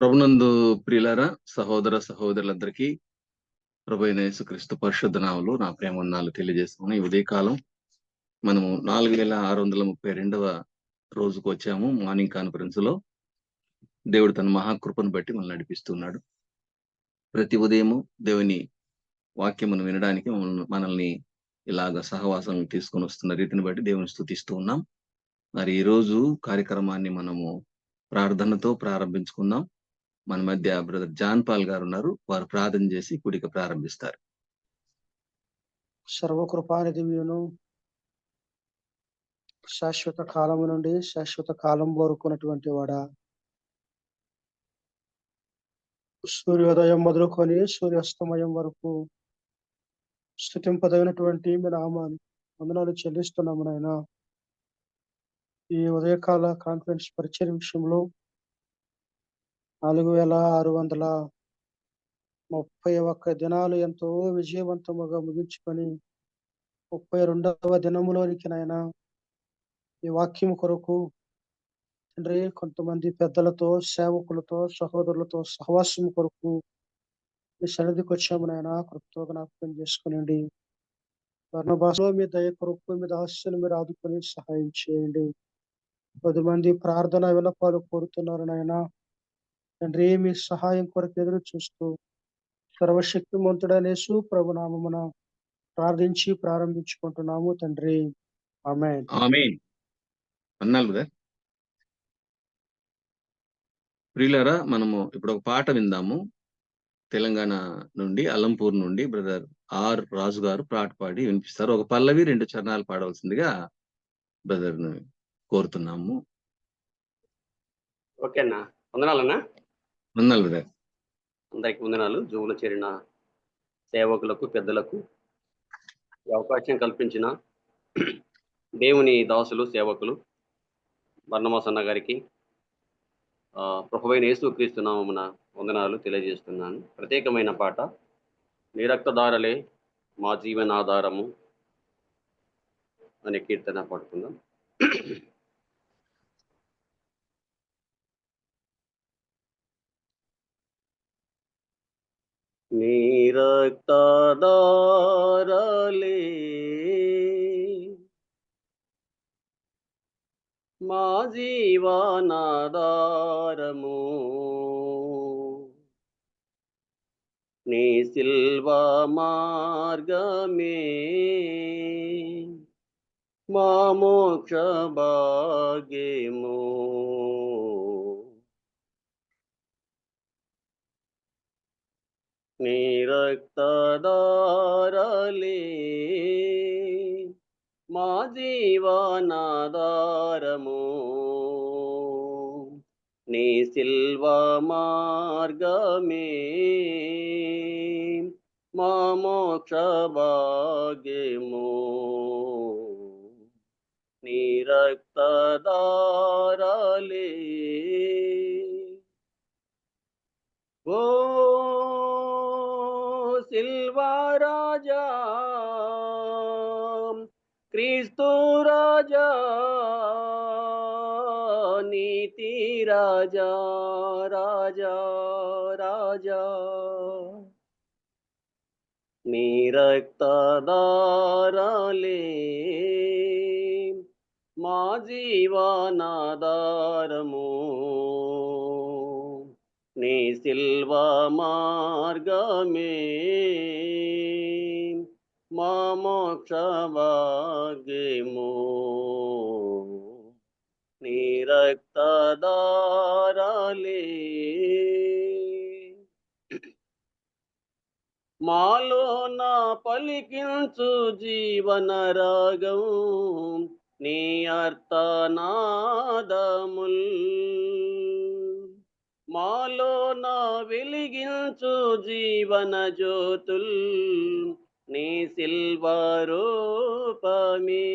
ప్రభునందు ప్రియులారా, సహోదర సహోదరులందరికీ ప్రభువైన యేసుక్రీస్తు పరిశుద్ధ నామములో నా ప్రేమ వందనాలు తెలియజేస్తున్నాను. ఈ ఉదయకాలం మనము 4632వ రోజుకు వచ్చాము. మార్నింగ్ కాన్ఫరెన్స్ లో దేవుడు తన మహాకృపను బట్టి మనల్ని నడిపిస్తున్నాడు. ప్రతి ఉదయము దేవుని వాక్యమును వినడానికి మనల్ని ఇలాగ సహవాసం తీసుకొని వస్తున్న రీతిని బట్టి దేవుని స్తుతిస్తూ ఉన్నాం. మరి ఈ రోజు కార్యక్రమాన్ని మనము ప్రార్థనతో ప్రారంభించుకుందాం. మన మధ్య బ్రదర్ జాన్ పాల్ గారు ఉన్నారు. వారు ప్రార్థన చేసి కూడిక ప్రారంభిస్తారు. సర్వకృపానిధియును శాశ్వత కాలము నుండి శాశ్వత కాలం వరకున్నటువంటి వాడా, సూర్యోదయం మొదలుకొని సూర్యాస్తమయం వరకు స్తుతింపదగినటువంటి మీ నామాన్ని వందనాలు చెల్లిస్తున్నాము నాయన. ఈ ఉదయకాల కాన్ఫరెన్స్ పరిచయ విషయంలో 4631 దినాలు ఎంతో విజయవంతముగా ముగించుకొని 32వ దినములోనికి నాయన ఈ వాక్యం కొరకు తండ్రి కొంతమంది పెద్దలతో, సేవకులతో, సహోదరులతో సహవాసం కొరకు మీ సన్నిధికి వచ్చాము నాయన. కృపతో జ్ఞాపకం చేసుకునండి. వర్ణభాషలో మీ దయ కొరకు మీ దాస్యాన్ని మీరు ఆదుకొని సహాయం చేయండి. 10 మంది ప్రార్థన విన్నపాలు కోరుతున్నారు నాయన. తండ్రి మీ సహాయం కొరకు ఎదురు చూస్తూ సర్వశక్తిమంతుడైన యేసు ప్రభు నామమున ప్రార్థించి ప్రారంభించుకుంటున్నాము తండ్రి. ఆమేన్. ఆమేన్. అన్నాలు బ్రదర్. ప్రియులారా, మనము ఇప్పుడు ఒక పాట విందాము. తెలంగాణ నుండి, అలంపూర్ నుండి బ్రదర్ ఆర్ రాజు గారు పాట పాడి వినిపిస్తారు. ఒక పల్లవి 2 చరణాలు పాడవలసిందిగా బ్రదర్ కోరుతున్నాము. ఓకేనా, వందనాలన్నా. అన్నాలు బ్రదర్. అందరికి వందనాలు. జూములో చేరిన సేవకులకు, పెద్దలకు ఈ అవకాశం కల్పించిన దేవుని దాసులు, సేవకులు బర్నబాస్ అన్న గారికి ప్రభువైన యేసుక్రీస్తు నామమున వందనాలు తెలియజేస్తున్నాను. ప్రత్యేకమైన పాట, నీ రక్తధారలే మా జీవనాధారము అనే కీర్తన పాడుకుందాం. నీ రక్తధారలే మా జీవనాధారము, నీ సిల్వ మార్గమే మా మోక్ష భాగ్యము. నీ రక్తధారలే మా జీవనాధారము, నీ సిల్వ మార్గమే మా మోక్ష భాగ్యము. నీ రక్తధారలే ఓ సిల్వా రాజా, క్రీస్తు రాజా, నీతి రాజా, రాజా రాజా, నీ రక్తధారలే మా జీవనాధారము, నీ సిల్వ మార్గమే మా మోక్ష భాగ్యము. నీ రక్తధారలే మాలో నా పలికించు జీవన రాగం, నీ అర్థనాదముల్ మాలో నా వెలిగించు జీవన జ్యోతుల్, నీ సిల్వ రూపమే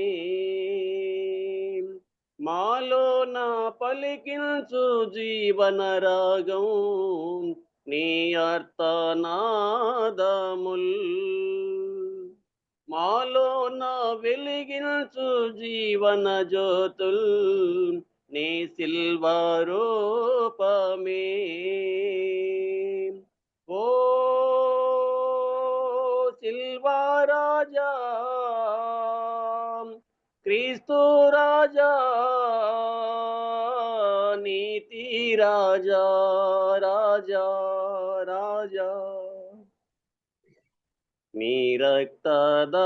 మాలో నా పలికించు జీవన రాగం, నీ అర్థనాదముల్ మాలో నా వెలిగించు జీవన జ్యోతుల్, నీ సిల్వరూపమే. ఓ సిల్వరాజా, క్రీస్తు రాజా, నీతి రాజా, రాజా రాజా, నీ రక్తధారలే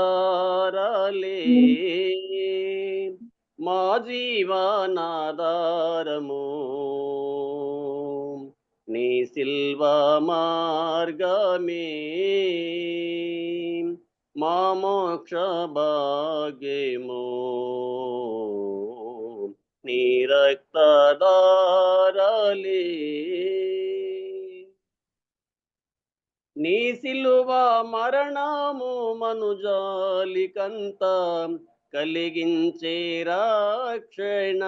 మా జీవనాధారము. నీ సిల్వ మార్గమే మా మోక్ష భాగ్యము. నీ రక్తధారలే. నీ సిలువ మరణము మనుజాలికంత కలిగించే రక్షణ.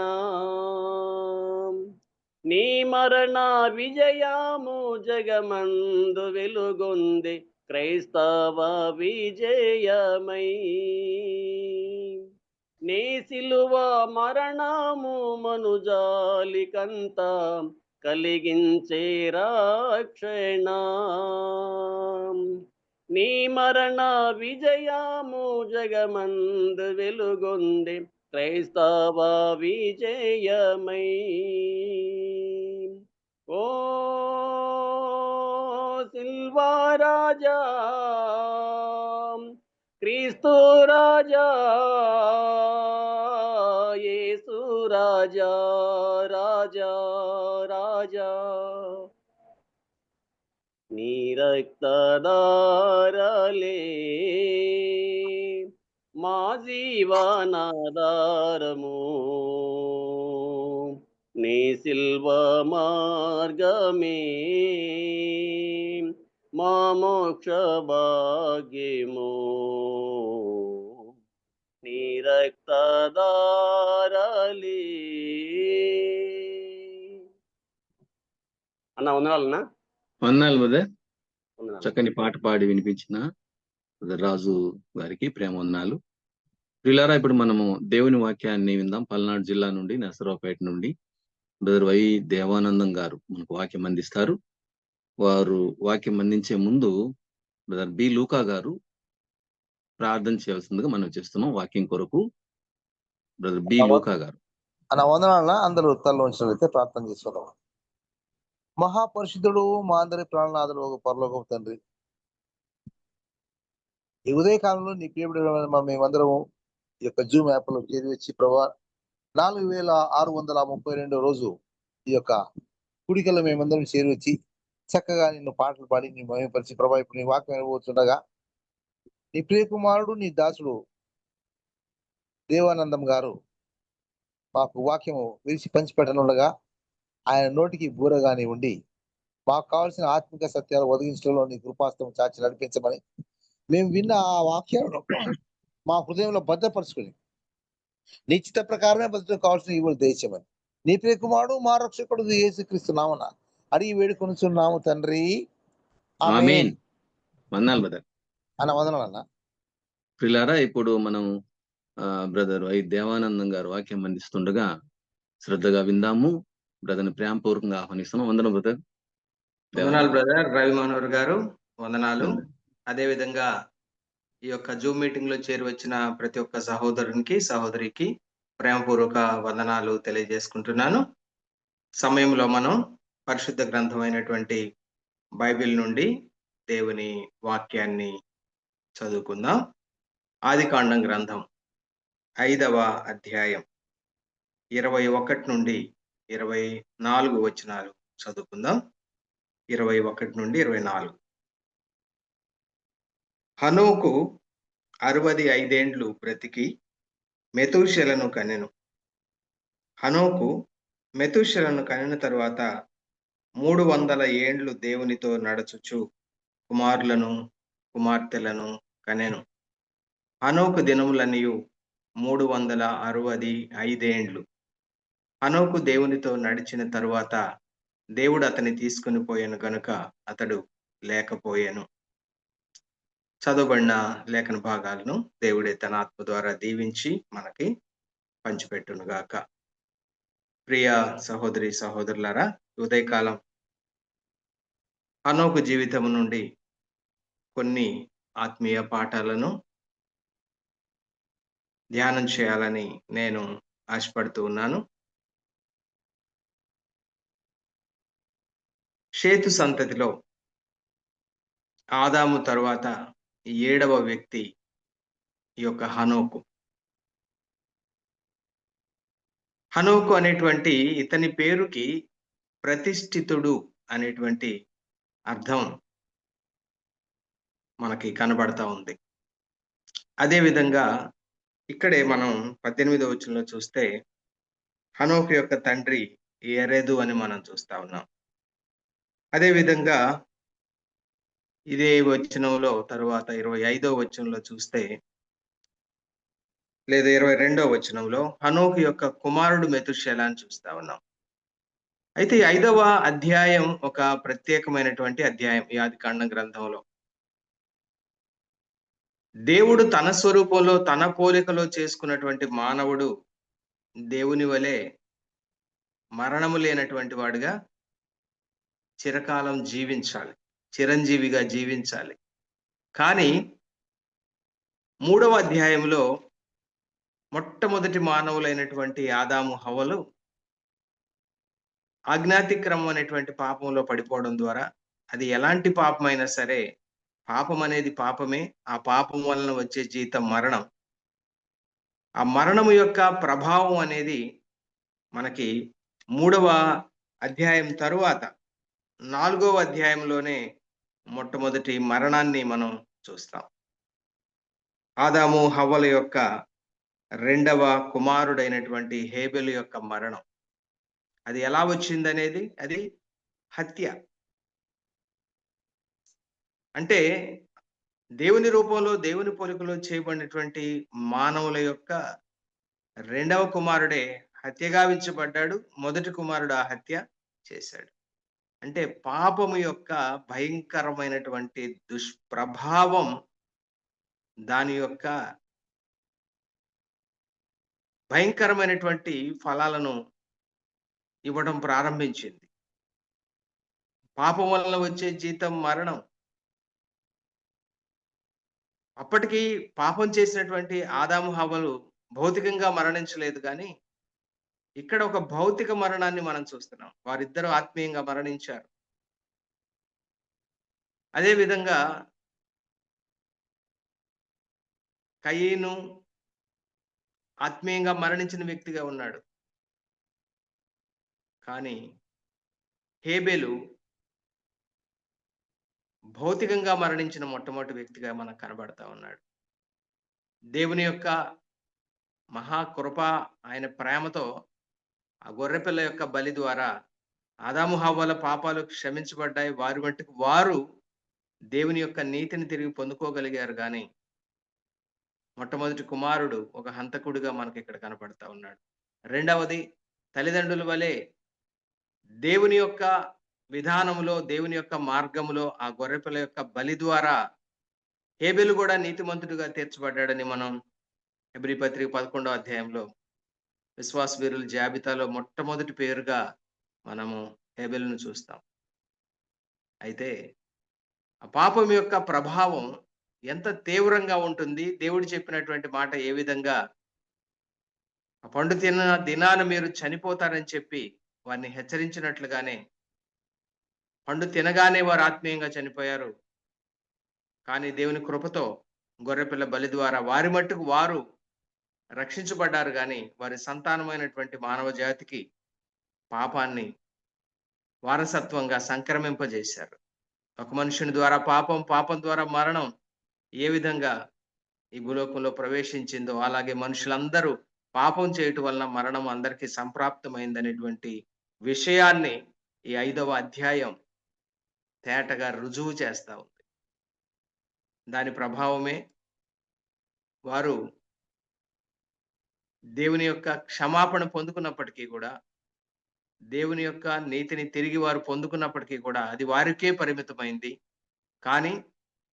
నీ మరణ విజయము జగమందు వెలుగొందే క్రైస్తవ విజయమై. నీ సిలువ మరణము మనుజాలికంత కలిగించే రక్షణ. నీ మరణ విజయము జగమందు వెలుగొందే క్రైస్తవ విజయమై. ఓ సిల్వరాజా, క్రీస్తు రాజా, యేసు రాజా, రాజా రాజా, నీ రక్తధారలే మా జీవనాధారము. నీ సిల్వ మార్గమే మా మోక్ష భాగ్యము. నీ రక్తధారలే. అన్న వందనాలన్నా. వందనాలు బ్రదర్. వందనాలు. చక్కని పాట పాడి వినిపించిన బ్రదర్ రాజు గారికి ప్రేమ వందనాలు. ప్రియులారా, ఇప్పుడు మనము దేవుని వాక్యాన్ని విందాం. పల్నాడు జిల్లా నుండి, నరసరావుపేట నుండి బ్రదర్ వై దేవానందం గారు మనకు వాక్యం అందిస్తారు. వారు వాక్యం అందించే ముందు బ్రదర్ బి లూకా గారు ప్రార్థన చేయాల్సిందిగా మనం చేస్తున్నాం వాక్యం కొరకు. బ్రదర్ బి లూకా గారు. అన్న వందనాలన అందరూ తల్ల ఉంచినట్లయితే ప్రార్థన చేసుకుందాం. మహాపరిశుద్ధుడు, మా అందరి ప్రాణనాథుడు, ఒక పరలోకపు తండ్రి, ఈ ఉదయకాలంలో నీ ప్రియబడి మేమందరం ఈ యొక్క జూమ్ యాప్ లో చేరి వచ్చి ప్రభా 4632 రోజు ఈ యొక్క కుడికల్లో మేమందరం చేరి వచ్చి చక్కగా నిన్ను పాటలు పాడి నీ మహిమపరిచి ప్రభా ఇప్పుడు నీ వాక్యం అనుభవిస్తుండగా నీ ప్రియకుమారుడు నీ దాసుడు దేవానందం గారు మాకు వాక్యము విరిచి పంచిపెట్టనుండగా ఆయన నోటికి బూరగాని ఉండి మాకు కావాల్సిన ఆత్మిక సత్యాలు ఒదిగించడంలో నీ కృపాస్తం చాచి నడిపించమని మేము విన్న ఆ వాక్యాలను మా హృదయంలో భద్రపరుచుకుని నీ చిత్త ప్రకారమే బతుకు కావాల్సిన ఇవ్వలు దయచేయమని నీ ప్రియకుమారుడు మా రక్షకుడు యేసుక్రీస్తు నామమున అడిగి వేడుకొనుచున్నాము తండ్రి. ఆమేన్. వందనాలు బ్రదర్. అన్న వందనాలన్న. ప్రియులారా, ఇప్పుడు మనం బ్రదర్ వై దేవానందం గారు వాక్యం అందిస్తుండగా శ్రద్ధగా విందాము. బ్రదర్ని ప్రేమపూర్వకంగా ఆహ్వానిస్తున్నాం. వందనం బ్రదర్. వందనాలు బ్రదర్ రవి మనోహర్ గారు, వందనాలు. అదే విధంగా ఈ యొక్క జూమ్ మీటింగ్ లో చేరి వచ్చిన ప్రతి ఒక్క సహోదరునికి సహోదరికి ప్రేమపూర్వక వందనాలు తెలియజేసుకుంటున్నాను. సమయంలో మనం పరిశుద్ధ గ్రంథమైనటువంటి బైబిల్ నుండి దేవుని వాక్యాన్ని చదువుకుందాం. ఆదికాండం గ్రంథం 5వ అధ్యాయం 21 నుండి 24 వచనాలు చదువుకుందాం. 21 నుండి 24. హనోకు 65 ఏండ్లు బ్రతికి మెతూషెలను కనెను. హనోకు మెతూషెలను కనిన తరువాత 300 ఏండ్లు దేవునితో నడచుచు కుమారులను కుమార్తెలను కనెను. హనోకు దినములనియు 365 ఏండ్లు. హనోకు దేవునితో నడిచిన తరువాత దేవుడు అతని తీసుకుని పోయాను గనుక అతడు లేకపోయాను. చదవబడిన లేఖన భాగాలను దేవుడే తన ఆత్మ ద్వారా దీవించి మనకి పంచిపెట్టునుగాక. ప్రియ సహోదరి సహోదరులారా, ఉదయకాలం హనోకు జీవితం నుండి కొన్ని ఆత్మీయ పాఠాలను ధ్యానం చేయాలని నేను ఆశపడుతూ ఉన్నాను. షేతు సంతతిలో ఆదాము తరువాత 7వ వ్యక్తి ఈ యొక్క హనోకు. హనోకు అనేటువంటి ఇతని పేరుకి ప్రతిష్ఠితుడు అనేటువంటి అర్థం మనకి కనబడతా ఉంది. అదే విధంగా ఇక్కడే మనం 18వ వచనంలో చూస్తే హనోకు యొక్క తండ్రి ఎరెదు అని మనం చూస్తా ఉన్నాం. అదే విధంగా ఇదే వచనంలో తరువాత 25వ వచనంలో చూస్తే, లేదా 22వ వచనంలో హనోకు యొక్క కుమారుడు మెతుషెల అని చూస్తా ఉన్నాం. అయితే 5వ అధ్యాయం ఒక ప్రత్యేకమైనటువంటి అధ్యాయం ఈ ఆదికాండం గ్రంథంలో. దేవుడు తన స్వరూపంలో తన పోలికలో చేసుకున్నటువంటి మానవుడు దేవుని వలె మరణము లేనటువంటి వాడుగా చిరకాలం జీవించాలి, చిరంజీవిగా జీవించాలి. కానీ 3వ అధ్యాయంలో మొట్టమొదటి మానవులైనటువంటి ఆదాము హవ్వలు ఆజ్ఞాతిక్రమం అనేటువంటి పాపంలో పడిపోవడం ద్వారా, అది ఎలాంటి పాపమైనా సరే, పాపం అనేది పాపమే. ఆ పాపం వలన వచ్చే జీతం మరణం. ఆ మరణము యొక్క ప్రభావం అనేది మనకి 3వ అధ్యాయం తరువాత 4వ అధ్యాయంలోనే మొట్టమొదటి మరణాన్ని మనం చూస్తాం. ఆదాము హవ్వల యొక్క 2వ కుమారుడైనటువంటి హేబెలు యొక్క మరణం. అది ఎలా వచ్చిందనేది, అది హత్య. అంటే దేవుని రూపంలో దేవుని పోలికలో చేయబడినటువంటి మానవుల యొక్క 2వ కుమారుడే హత్యగా వించబడ్డాడు. మొదటి కుమారుడు ఆ హత్య చేశాడు. అంటే పాపము యొక్క భయంకరమైనటువంటి దుష్ప్రభావం దాని యొక్క భయంకరమైనటువంటి ఫలాలను ఇవ్వడం ప్రారంభించింది. పాపం వలన వచ్చే జీతం మరణం. అప్పటికి పాపం చేసినటువంటి ఆదాము హవ్వలు భౌతికంగా మరణించలేదు, కానీ ఇక్కడ ఒక భౌతిక మరణాన్ని మనం చూస్తున్నాం. వారిద్దరూ ఆత్మీయంగా మరణించారు. అదే విధంగా కయీను ఆత్మీయంగా మరణించిన వ్యక్తిగా ఉన్నాడు. కానీ హేబెలు భౌతికంగా మరణించిన మొట్టమొదటి వ్యక్తిగా మనకు కనబడతా ఉన్నాడు. దేవుని యొక్క మహాకృప, ఆయన ప్రేమతో ఆ గొర్రెపిల్ల యొక్క బలి ద్వారా ఆదాము హవ్వల పాపాలు క్షమించబడ్డాయి. వారి మట్టుకు వారు దేవుని యొక్క నీతిని తిరిగి పొందుకోగలిగారు. కానీ మొట్టమొదటి కుమారుడు ఒక హంతకుడిగా మనకి ఇక్కడ కనపడతా ఉన్నాడు. రెండవది, తల్లిదండ్రుల వలె దేవుని యొక్క విధానములో, దేవుని యొక్క మార్గములో ఆ గొర్రెపిల్ల యొక్క బలి ద్వారా హేబెలు కూడా నీతిమంతుడిగా తీర్చబడ్డాడని మనం హెబ్రీ పత్రిక 11వ అధ్యాయంలో విశ్వాస వీరుల జాబితాలో మొట్టమొదటి పేరుగా మనము హేబెలును చూస్తాం. అయితే ఆ పాపం యొక్క ప్రభావం ఎంత తీవ్రంగా ఉంటుంది, దేవుడు చెప్పినటువంటి మాట ఏ విధంగా, ఆ పండు తిన్న దినాన మీరు చనిపోతారని చెప్పి వారిని హెచ్చరించినట్లుగానే పండు తినగానే వారు ఆత్మీయంగా చనిపోయారు. కానీ దేవుని కృపతో గొర్రెపిల్ల బలి ద్వారా వారి మట్టుకు వారు రక్షించబడ్డారు. కానీ వారి సంతానమైనటువంటి మానవ జాతికి పాపాన్ని వారసత్వంగా సంక్రమింపజేశారు. ఒక మనుషుని ద్వారా పాపం, పాపం ద్వారా మరణం ఏ విధంగా ఈ భూలోకంలో ప్రవేశించిందో, అలాగే మనుషులందరూ పాపం చేయటం వలన మరణం అందరికీ సంప్రాప్తమైందనేటువంటి విషయాన్ని ఈ 5వ అధ్యాయం తేటగా రుజువు చేస్తా ఉంది. దాని ప్రభావమే వారు దేవుని యొక్క క్షమాపణ పొందుకున్నప్పటికీ కూడా, దేవుని యొక్క నీతిని తిరిగి వారు పొందుకున్నప్పటికీ కూడా అది వారికే పరిమితమైంది. కానీ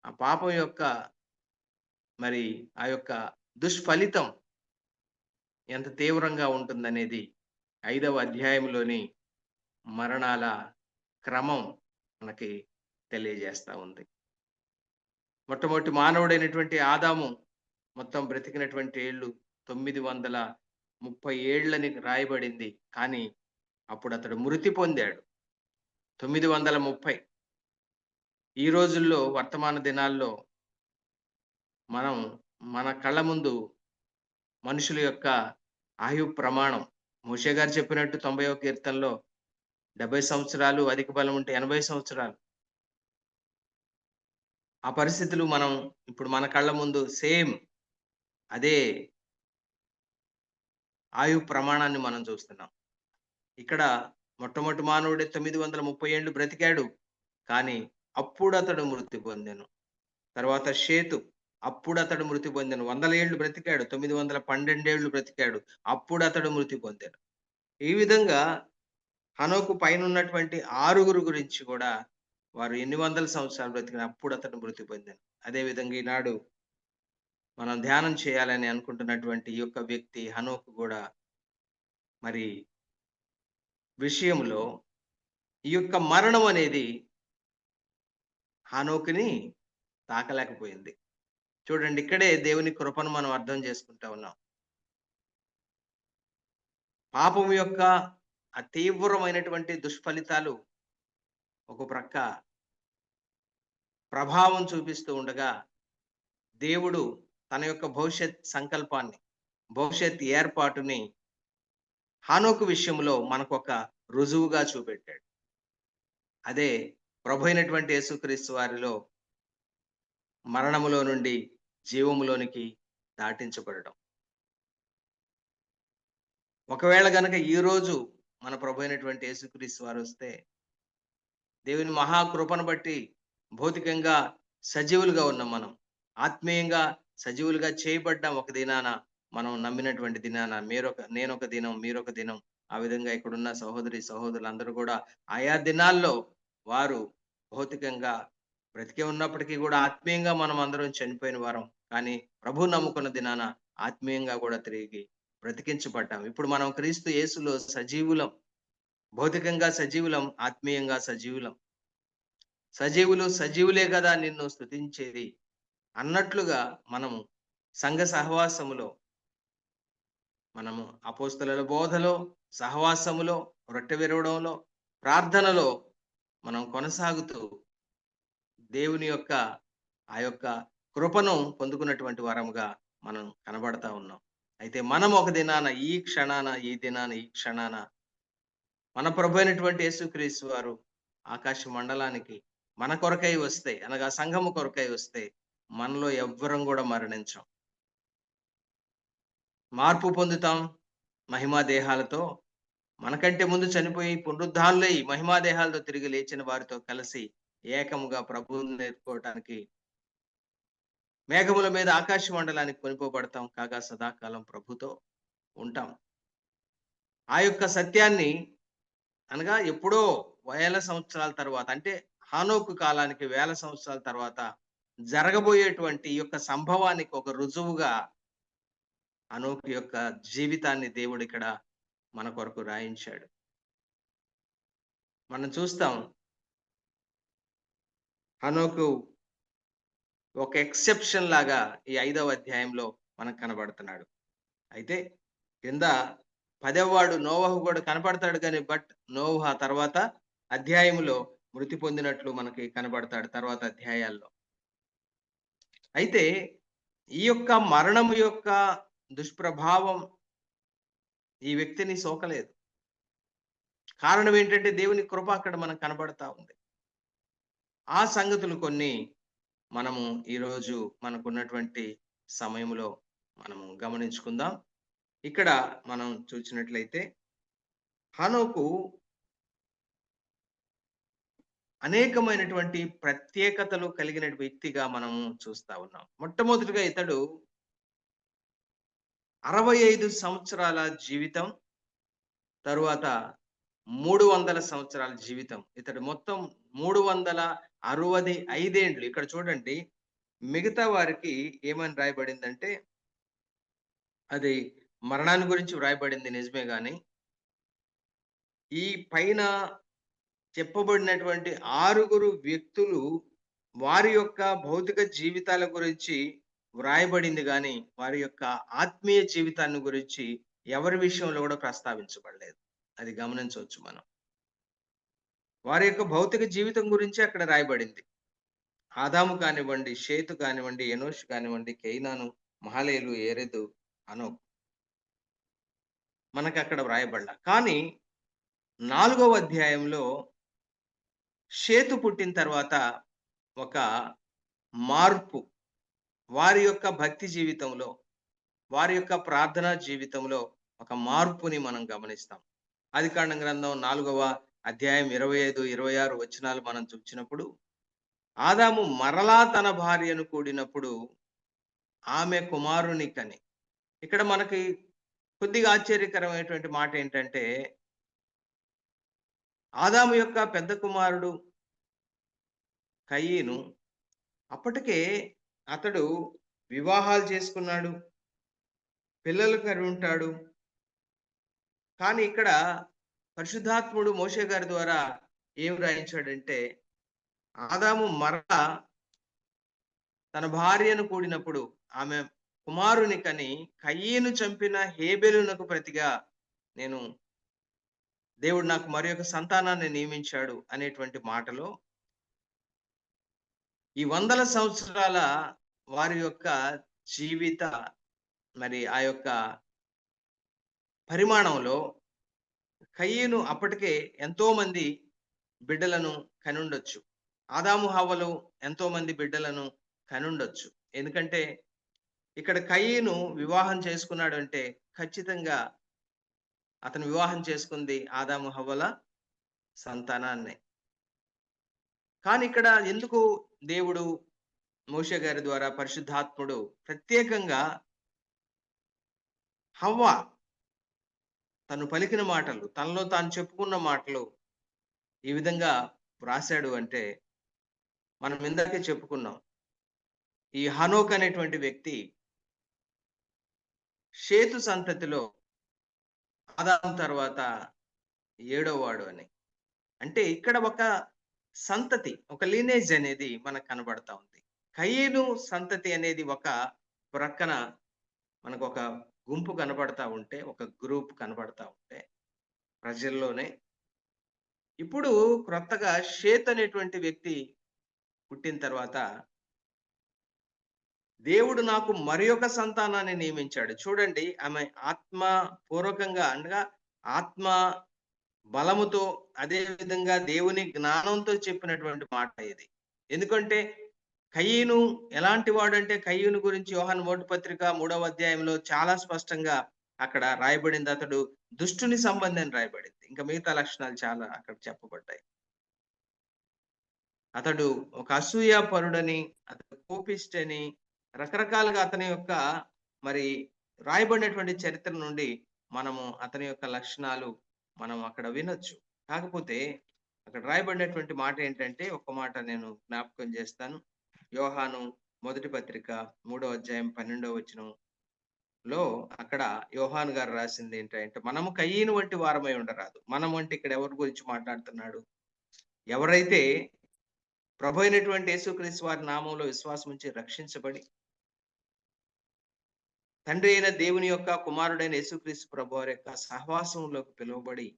ఆ పాపం యొక్క మరి ఆ యొక్క దుష్ఫలితం ఎంత తీవ్రంగా ఉంటుందనేది 5వ అధ్యాయంలోని మరణాల క్రమం మనకి తెలియజేస్తా ఉంది. మొట్టమొదటి మానవుడైనటువంటి ఆదాము మొత్తం బ్రతికినటువంటి ఏళ్ళు 930 ఏళ్ళని రాయబడింది. కానీ అప్పుడు అతడు మృతి పొందాడు. 930. ఈ రోజుల్లో వర్తమాన దినాల్లో మనం మన కళ్ళ ముందు మనుషుల యొక్క ఆయు ప్రమాణం మోషే గారు చెప్పినట్టు 90వ కీర్తనలో 70 సంవత్సరాలు, అధిక బలం ఉంటే 80 సంవత్సరాలు. ఆ పరిస్థితులు మనం ఇప్పుడు మన కళ్ళ ముందు సేమ్ అదే ఆయు ప్రమాణాన్ని మనం చూస్తున్నాం. ఇక్కడ మొట్టమొదటి మానవుడే 930 ఏళ్ళు బ్రతికాడు. కానీ అప్పుడు అతడు మృతి పొందెను. తర్వాత షేతు, అప్పుడు అతడు మృతి పొందెను. 100 ఏళ్ళు బ్రతికాడు. 912 ఏళ్ళు బ్రతికాడు. అప్పుడు అతడు మృతి పొందాడు. ఈ విధంగా హనోకు పైన ఉన్నటువంటి 6గురు గురించి కూడా వారు ఎన్ని వందల సంవత్సరాలు బ్రతికిన అప్పుడు అతడు మృతి పొందాను. అదే విధంగా ఈనాడు మనం ధ్యానం చేయాలని అనుకుంటున్నటువంటి ఈ యొక్క వ్యక్తి హనోకు కూడా మరి విషయంలో ఈ యొక్క మరణం అనేది హనోకుని తాకలేకపోయింది. చూడండి, ఇక్కడే దేవుని కృపను మనం అర్థం చేసుకుంటా ఉన్నాం. పాపం యొక్క ఆ తీవ్రమైనటువంటి దుష్ఫలితాలు ఒక ప్రక్క ప్రభావం చూపిస్తూ ఉండగా, దేవుడు తన యొక్క భవిష్యత్ సంకల్పాన్ని, భవిష్యత్ ఏర్పాటుని హనోకు విషయంలో మనకు ఒక రుజువుగా చూపెట్టాడు. అదే ప్రభు అయినటువంటి యేసుక్రీస్తు వారిలో మరణములో నుండి జీవములోనికి దాటించబడటం. ఒకవేళ గనక ఈ రోజు మన ప్రభు అయినటువంటి యేసుక్రీస్తు వారు వస్తే దేవుని మహాకృపను బట్టి భౌతికంగా సజీవులుగా ఉన్నాం. మనం ఆత్మీయంగా సజీవులుగా చేయబడ్డాం. ఒక దినాన మనం నమ్మినటువంటి దినాన నేనొక దినం, మీరొక దినం. ఆ విధంగా ఇక్కడున్న సహోదరి సహోదరులందరూ కూడా ఆయా దినాల్లో వారు భౌతికంగా బ్రతికే ఉన్నప్పటికీ కూడా ఆత్మీయంగా మనం అందరం చనిపోయిన వారం. కానీ ప్రభు నమ్ముకున్న దినాన ఆత్మీయంగా కూడా తిరిగి బ్రతికించబడ్డాం. ఇప్పుడు మనం క్రీస్తు యేసులో సజీవులం. భౌతికంగా సజీవులం, ఆత్మీయంగా సజీవులం. సజీవులు సజీవులే కదా నిన్ను స్తుతించేది అన్నట్లుగా మనము సంఘ సహవాసములో, మనము అపోస్తలుల బోధలో, సహవాసములో, రొట్టె విరవడంలో, ప్రార్థనలో మనం కొనసాగుతూ దేవుని యొక్క ఆ యొక్క కృపను పొందుకున్నటువంటి వారముగా మనం కనబడతా ఉన్నాం. అయితే మనం ఒక దినాన, ఈ క్షణాన మన ప్రభు అయినటువంటి యేసుక్రీస్తు వారు ఆకాశ మండలానికి మన కొరకై వస్తే, అనగా సంఘము కొరకై వస్తే, మనలో ఎవ్వరం కూడా మరణించం. మార్పు పొందుతాం మహిమా దేహాలతో. మనకంటే ముందు చనిపోయి పునరుద్ధానులై మహిమా దేహాలతో తిరిగి లేచిన వారితో కలిసి ఏకముగా ప్రభువుని నేర్చుకోవటానికి మేఘముల మీద ఆకాశ మండలానికి కొనిపోబడతాం. కాగా సదాకాలం ప్రభుతో ఉంటాం. ఆ యొక్క సత్యాన్ని, అనగా ఎప్పుడో వేల సంవత్సరాల తర్వాత, అంటే హానోకు కాలానికి 1000 సంవత్సరాల తర్వాత జరగబోయేటువంటి ఈ యొక్క సంభవానికి ఒక రుజువుగా హనోకు యొక్క జీవితాన్ని దేవుడు ఇక్కడ మన కొరకు రాయించాడు. మనం చూస్తాం, హనోకు ఒక ఎక్సెప్షన్ లాగా ఈ 5వ అధ్యాయంలో మనకు కనబడుతున్నాడు. అయితే కింద 10వ వాడు నోవహు కూడా కనపడతాడు కానీ నోవహు ఆ తర్వాత అధ్యాయంలో మృతి పొందినట్లు మనకి కనబడతాడు తర్వాత అధ్యాయాల్లో. అయితే ఈ యొక్క మరణము యొక్క దుష్ప్రభావం ఈ వ్యక్తిని సోకలేదు. కారణం ఏంటంటే దేవుని కృప అక్కడ మనకు కనబడతా ఉంది. ఆ సంగతులు కొన్ని మనము ఈరోజు మనకున్నటువంటి సమయంలో మనము గమనించుకుందాం. ఇక్కడ మనం చూసినట్లయితే హనోకు అనేకమైనటువంటి ప్రత్యేకతలు కలిగిన వ్యక్తిగా మనము చూస్తా ఉన్నాం. మొట్టమొదటిగా ఇతడు 65 సంవత్సరాల జీవితం, తరువాత 300 సంవత్సరాల జీవితం. ఇతడు మొత్తం 365 ఏండ్లు. ఇక్కడ చూడండి, మిగతా వారికి ఏమని రాయబడిందంటే, అది మరణాన్ని గురించి వ్రాయబడింది నిజమే, కానీ ఈ పైన చెప్పబడినటువంటి 6 వ్యక్తులు వారి యొక్క భౌతిక జీవితాల గురించి వ్రాయబడింది గాని వారి యొక్క ఆత్మీయ జీవితాన్ని గురించి ఎవరి విషయంలో కూడా ప్రస్తావించబడలేదు. అది గమనించవచ్చు మనం. వారి యొక్క భౌతిక జీవితం గురించి అక్కడ రాయబడింది. ఆదాము కానివ్వండి, షేతు కానివ్వండి, ఎనోషు కానివ్వండి, కేయినాను, మహలేలు, ఏరెదు, అనోకు మనకు అక్కడ వ్రాయబడలా. కానీ 4వ అధ్యాయంలో షేతు పుట్టిన తర్వాత ఒక మార్పు వారి యొక్క భక్తి జీవితంలో, వారి యొక్క ప్రార్థనా జీవితంలో ఒక మార్పుని మనం గమనిస్తాం. ఆదికాండం గ్రంథం 4వ అధ్యాయం 25, 26 వచనాలు మనం చూసినప్పుడు ఆదాము మరలా తన భార్యను కూడినప్పుడు ఆమె కుమారుని కని. ఇక్కడ మనకి కొద్దిగా ఆశ్చర్యకరమైనటువంటి మాట ఏంటంటే ఆదాము యొక్క పెద్ద కుమారుడు కయీను అప్పటికే అతడు వివాహాలు చేసుకున్నాడు, పిల్లలు కని ఉంటాడు. కానీ ఇక్కడ పరిశుద్ధాత్ముడు మోషే గారి ద్వారా ఏం రాయించాడంటే ఆదాము మరలా తన భార్యను కూడినప్పుడు ఆమె కుమారుని కని కయీను చంపిన హేబెలునకు ప్రతిగా దేవుడు నాకు మరి ఒక సంతానాన్ని నియమించాడు అనేటువంటి మాటలో ఈ 100 సంవత్సరాల వారి యొక్క జీవిత మరి ఆ యొక్క పరిమాణంలో కయీను అప్పటికే ఎంతో మంది బిడ్డలను కనుండొచ్చు. ఆదాము హవ్వలు ఎంతో మంది బిడ్డలను కనుండొచ్చు. ఎందుకంటే ఇక్కడ కయీను వివాహం చేసుకున్నాడు అంటే ఖచ్చితంగా అతను వివాహం చేసుకుంది ఆదాము హవ్వల సంతానాన్నే. కానీ ఇక్కడ ఎందుకు దేవుడు మోషే గారి ద్వారా పరిశుద్ధాత్ముడు ప్రత్యేకంగా హవ్వ తను పలికిన మాటలు, తనలో తాను చెప్పుకున్న మాటలు ఈ విధంగా వ్రాశాడు అంటే మనం ఇందాకే చెప్పుకున్నాం. ఈ హనోక్ అనేటువంటి వ్యక్తి షేతు సంతతిలో ఆదాము తర్వాత 7వ వాడు అని. అంటే ఇక్కడ ఒక సంతతి, ఒక లీనేజ్ అనేది మనకు కనబడతా ఉంది. కయీను సంతతి అనేది ఒక ప్రక్కన మనకు ఒక గుంపు కనబడతా ఉంటే, ఒక గ్రూప్ కనబడతా ఉంటే ప్రజల్లోనే ఇప్పుడు క్రొత్తగా షేత్ అనేటువంటి వ్యక్తి పుట్టిన తర్వాత దేవుడు నాకు మరి ఒక సంతానాన్ని నియమించాడు. చూడండి, ఆమె ఆత్మ పూర్వకంగా అనగా ఆత్మ బలముతో అదే విధంగా దేవుని జ్ఞానంతో చెప్పినటువంటి మాట ఇది. ఎందుకంటే కయీను ఎలాంటి వాడు అంటే కయీను గురించి యోహాను మొదటి పత్రిక 3వ అధ్యాయంలో చాలా స్పష్టంగా అక్కడ రాయబడింది. అతడు దుష్టుని సంబంధం రాయబడింది. ఇంకా మిగతా లక్షణాలు చాలా అక్కడ చెప్పబడ్డాయి. అతడు ఒక అసూయ పరుడని, అతడు కోపిష్టని, రకరకాలుగా అతని యొక్క మరి రాయబడినటువంటి చరిత్ర నుండి మనము అతని యొక్క లక్షణాలు మనం అక్కడ వినొచ్చు. కాకపోతే అక్కడ రాయబడినటువంటి మాట ఏంటంటే ఒక్క మాట నేను జ్ఞాపకం చేస్తాను. యోహాను మొదటి పత్రిక 3వ అధ్యాయం 12వ వచనంలో అక్కడ యోహాను గారు రాసింది ఏంటంటే మనము కయీను వంటి వారమై ఉండరాదు. మనం అంటే ఇక్కడ ఎవరి గురించి మాట్లాడుతున్నాడు? ఎవరైతే ప్రభు అయినటువంటి యేసుక్రీస్తు వారి నామంలో విశ్వాసం ఉంచి రక్షించబడి తండ్రి అయిన దేవుని యొక్క కుమారుడైన యేసుక్రీస్తు ప్రభు వారి యొక్క సహవాసంలోకి పిలువబడి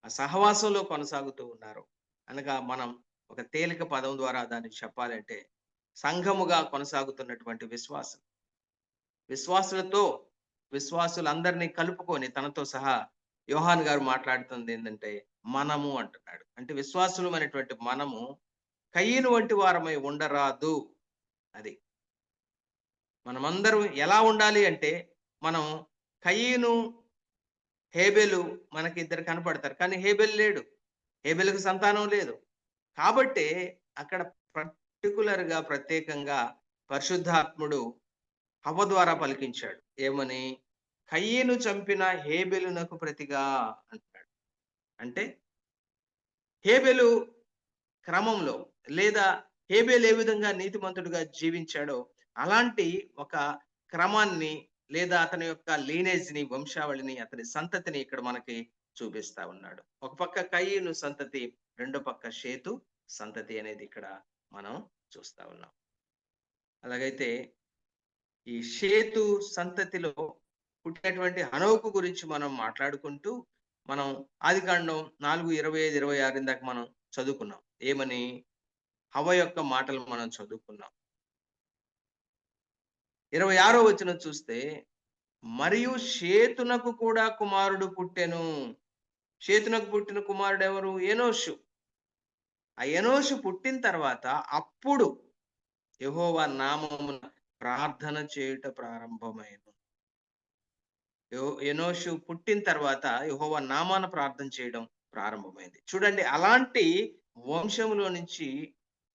ఆ సహవాసంలో కొనసాగుతూ ఉన్నారు అనగా మనం ఒక తేలిక పదం ద్వారా దాన్ని చెప్పాలంటే సంఘముగా కొనసాగుతున్నటువంటి విశ్వాసులందరినీ కలుపుకొని తనతో సహా యోహాన్ గారు మాట్లాడుతుంది ఏంటంటే మనము అంటున్నాడు. అంటే విశ్వాసులు అనేటువంటి మనము కయీను వంటి వారమై ఉండరాదు. అది మనమందరం ఎలా ఉండాలి అంటే మనం కయీను హేబెలు మనకి ఇద్దరు కనపడతారు, కానీ హేబెల్ లేడు, హేబెలుకు సంతానం లేదు. కాబట్టి అక్కడ పర్టికులర్ గా ప్రత్యేకంగా పరిశుద్ధాత్ముడు హవ్వ ద్వారా పలికించాడు. ఏమని? కయీను చంపిన హేబెలునకు ప్రతిగా అంటున్నాడు. అంటే హేబెలు క్రమంలో లేదా హేబెలు ఏ విధంగా నీతిమంతుడిగా జీవించాడో అలాంటి ఒక క్రమాన్ని లేదా అతని యొక్క లీనేజ్ ని, వంశావళిని, అతని సంతతిని ఇక్కడ మనకి చూపిస్తా ఉన్నాడు. ఒక పక్క కయీను సంతతి, రెండో పక్క షేతు సంతతి అనేది ఇక్కడ మనం చూస్తా ఉన్నాం. అలాగైతే ఈ షేతు సంతతిలో పుట్టినటువంటి హనోకు గురించి మనం మాట్లాడుకుంటూ మనం ఆదికాండం 4:25-26 ఇందాక మనం చదువుకున్నాం. ఏమని? హవ్వ యొక్క మాటలు మనం చదువుకున్నాం. 26వ వచనం చూస్తే, మరియు షేతునకు కూడా కుమారుడు పుట్టెను. షేతునకు పుట్టిన కుమారుడు ఎవరు? ఎనోషు. ఆ ఎనోషు పుట్టిన తర్వాత అప్పుడు యెహోవా నామమున ప్రార్థన చేయుట ప్రారంభమైను. ఎనోషు పుట్టిన తర్వాత యెహోవా నామాన ప్రార్థన చేయడం ప్రారంభమైంది. చూడండి, అలాంటి వంశములో నుంచి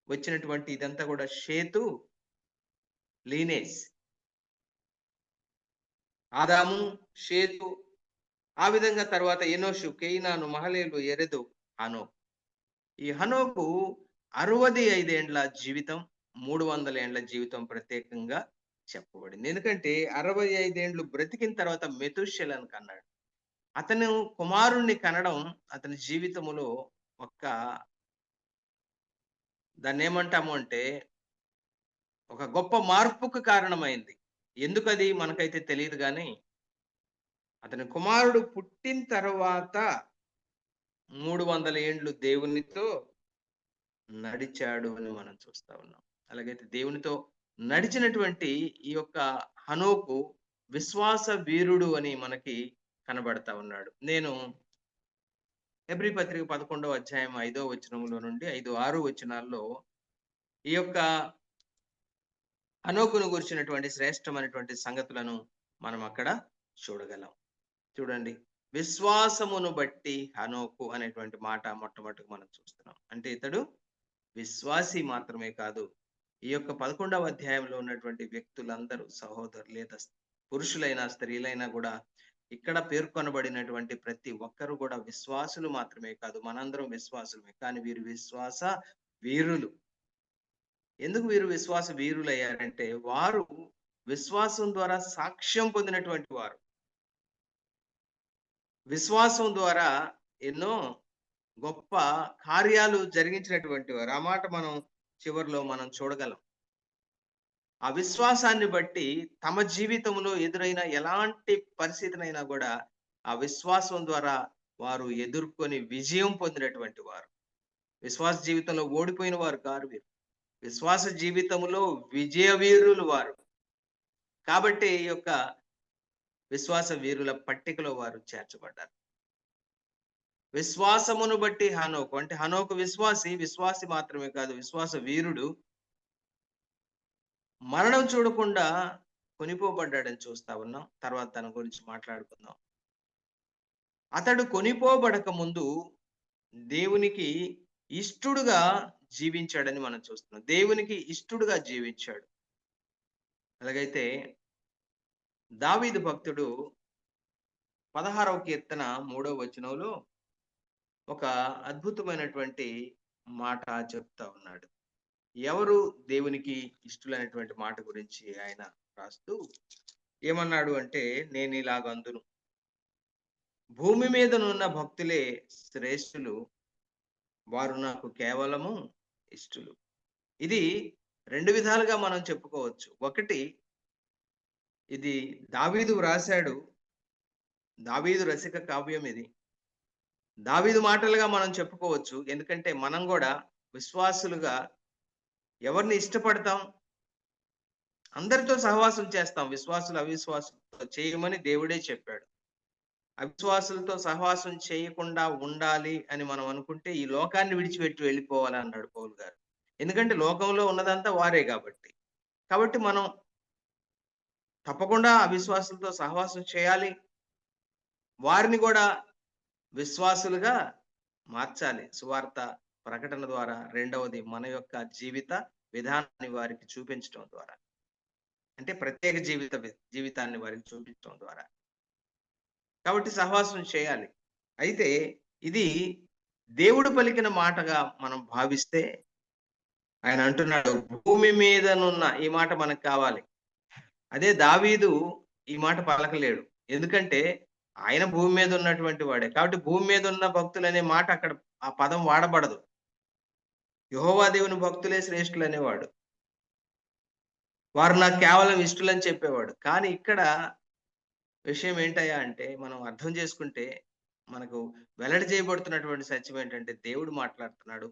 వచ్చినటువంటి ఇదంతా కూడా షేతు లీనేజ్. ఆదాము, షేతు, ఆ విధంగా తర్వాత ఎనోషు, కేయినాను, మహలేలు, ఎరెదు, హనోకు. ఈ హనోకు 65 ఏండ్ల జీవితం, 300 ఏండ్ల జీవితం ప్రత్యేకంగా చెప్పబడింది. ఎందుకంటే 65 ఏండ్లు బ్రతికిన తర్వాత మెతుషెలను కన్నాడు. అతను కుమారుణ్ణి కనడం అతని జీవితములో దాన్ని ఏమంటాము అంటే ఒక గొప్ప మార్పుకు కారణమైంది. ఎందుకది మనకైతే తెలియదు, కానీ అతని కుమారుడు పుట్టిన తర్వాత 300 ఏండ్లు దేవునితో నడిచాడు అని మనం చూస్తా ఉన్నాం. అలాగైతే దేవునితో నడిచినటువంటి ఈ యొక్క హనోకు విశ్వాస వీరుడు అని మనకి కనబడతా ఉన్నాడు. నేను హెబ్రీ పత్రిక 11వ అధ్యాయం 5వ వచనంలో నుండి 5-6 వచనాల్లో ఈ యొక్క హనోకును గురించినటువంటి శ్రేష్టమైనటువంటి సంగతులను మనం అక్కడ చూడగలం. చూడండి, విశ్వాసమును బట్టి హనోకు అనేటువంటి మాట మొట్టమొదటిగా మనం చూస్తున్నాం. అంటే ఇతడు విశ్వాసి మాత్రమే కాదు, ఈ యొక్క 11వ అధ్యాయంలో ఉన్నటువంటి వ్యక్తులందరూ సహోదరులు, లేదా పురుషులైనా స్త్రీలైనా కూడా ఇక్కడ పేర్కొనబడినటువంటి ప్రతి ఒక్కరు కూడా విశ్వాసులు మాత్రమే కాదు, మనందరం విశ్వాసులమే. కానీ వీరు విశ్వాస వీరులు. ఎందుకు వీరు విశ్వాస వీరులు అయ్యారంటే, వారు విశ్వాసం ద్వారా సాక్ష్యం పొందినటువంటి వారు. విశ్వాసం ద్వారా ఎన్నో గొప్ప కార్యాలు జరిగించినటువంటి వారు. ఆ మాట మనం చివరిలో మనం చూడగలం. ఆ విశ్వాసాన్ని బట్టి తమ జీవితంలో ఎదురైన ఎలాంటి పరిస్థితినైనా కూడా ఆ విశ్వాసం ద్వారా వారు ఎదుర్కొని విజయం పొందినటువంటి వారు. విశ్వాస జీవితంలో ఓడిపోయిన వారు కారు వీరు. విశ్వాస జీవితంలో విజయ వీరులు వారు. కాబట్టి ఈ యొక్క విశ్వాస వీరుల పట్టికలో వారు చేర్చబడ్డారు. విశ్వాసమును బట్టి హనోకు, అంటే హనోకు విశ్వాసి మాత్రమే కాదు, విశ్వాస వీరుడు. మరణం చూడకుండా కొనిపోబడ్డాడని చూస్తా ఉన్నాం. తర్వాత తన గురించి మాట్లాడుకుందాం. అతడు కొనిపోబడక ముందు దేవునికి ఇష్టడుగా జీవించాడని మనం చూస్తున్నాం. దేవునికి ఇష్టడుగా జీవించాడు. అలాగైతే దావీదు భక్తుడు 16వ కీర్తన 3వ వచనంలో ఒక అద్భుతమైనటువంటి మాట చెప్తా ఉన్నాడు. ఎవరు దేవునికి ఇష్టలైనటువంటి మాట గురించి ఆయన రాస్తూ ఏమన్నాడు అంటే, నేను ఇలాగందును, భూమి మీదనున్న భక్తులే శ్రేష్ఠులు, వారు నాకు కేవలము ఇష్టలు. ఇది 2 విధాలుగా మనం చెప్పుకోవచ్చు. ఒకటి, ఇది దావీదు వ్రాసాడు, దావీదు రసిక కావ్యం ఇది. దావీదు మాటలుగా మనం చెప్పుకోవచ్చు. ఎందుకంటే మనం కూడా విశ్వాసులుగా ఎవరిని ఇష్టపడతాం? అందరితో సహవాసం చేస్తాం. విశ్వాసులు అవిశ్వాసులతో చేయమని దేవుడే చెప్పాడు. అవిశ్వాసులతో సహవాసం చేయకుండా ఉండాలి అని మనం అనుకుంటే ఈ లోకాన్ని విడిచిపెట్టి వెళ్ళిపోవాలి అన్నాడు పౌలు గారు. ఎందుకంటే లోకంలో ఉన్నదంతా వారే కాబట్టి మనం తప్పకుండా అవిశ్వాసులతో సహవాసం చేయాలి. వారిని కూడా విశ్వాసులుగా మార్చాలి సువార్త ప్రకటన ద్వారా. రెండవది, మన యొక్క జీవిత విధానాన్ని వారికి చూపించడం ద్వారా, అంటే ప్రత్యేక జీవితాన్ని వారికి చూపించడం ద్వారా. కాబట్టి సహవాసం చేయాలి. అయితే ఇది దేవుడు పలికిన మాటగా మనం భావిస్తే, ఆయన అంటున్నాడు భూమి మీదనున్న, ఈ మాట మనకు కావాలి. అదే దావీదు ఈ మాట పలకలేడు. ఎందుకంటే ఆయన భూమి మీద ఉన్నటువంటి వాడే. కాబట్టి భూమి మీద ఉన్న భక్తులు అనే మాట అక్కడ ఆ పదం వాడబడదు. యెహోవా దేవుని భక్తులే శ్రేష్ఠులు అనేవాడు. వారు నాకు కేవలం ఇష్టలని చెప్పేవాడు. కానీ ఇక్కడ విషయం ఏంటయ్యా అంటే మనం అర్థం చేసుకుంటే మనకు వెల్లడి చేయబడుతున్నటువంటి సత్యం ఏంటంటే దేవుడు మాట్లాడుతున్నాడు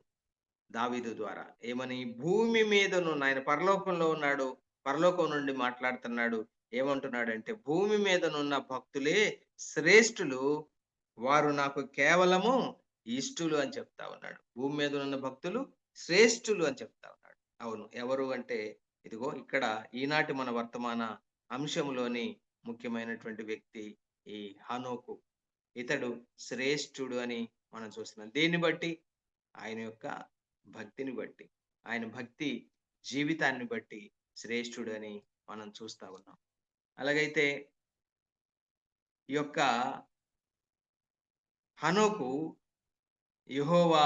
దావీదు ద్వారా. ఏమని? భూమి మీదనున్న ఆయన పరలోకంలో ఉన్నాడు. పరలోకం నుండి మాట్లాడుతున్నాడు. ఏమంటున్నాడంటే భూమి మీదనున్న భక్తులే శ్రేష్ఠులు, వారు నాకు కేవలము ఇష్టులు అని చెప్తా ఉన్నాడు. భూమి మీద ఉన్న భక్తులు శ్రేష్ఠులు అని చెప్తా ఉన్నాడు. అవును, ఎవరు అంటే ఇదిగో ఇక్కడ ఈనాటి మన వర్తమాన అంశంలోని ముఖ్యమైనటువంటి వ్యక్తి ఈ హనోకు. ఇతడు శ్రేష్ఠుడు అని మనం చూస్తున్నాం. దేన్ని బట్టి? ఆయన యొక్క భక్తిని బట్టి, ఆయన భక్తి జీవితాన్ని బట్టి శ్రేష్ఠుడు అని మనం చూస్తా ఉన్నాం. అలాగైతే ఈ యొక్క హనోకు యెహోవా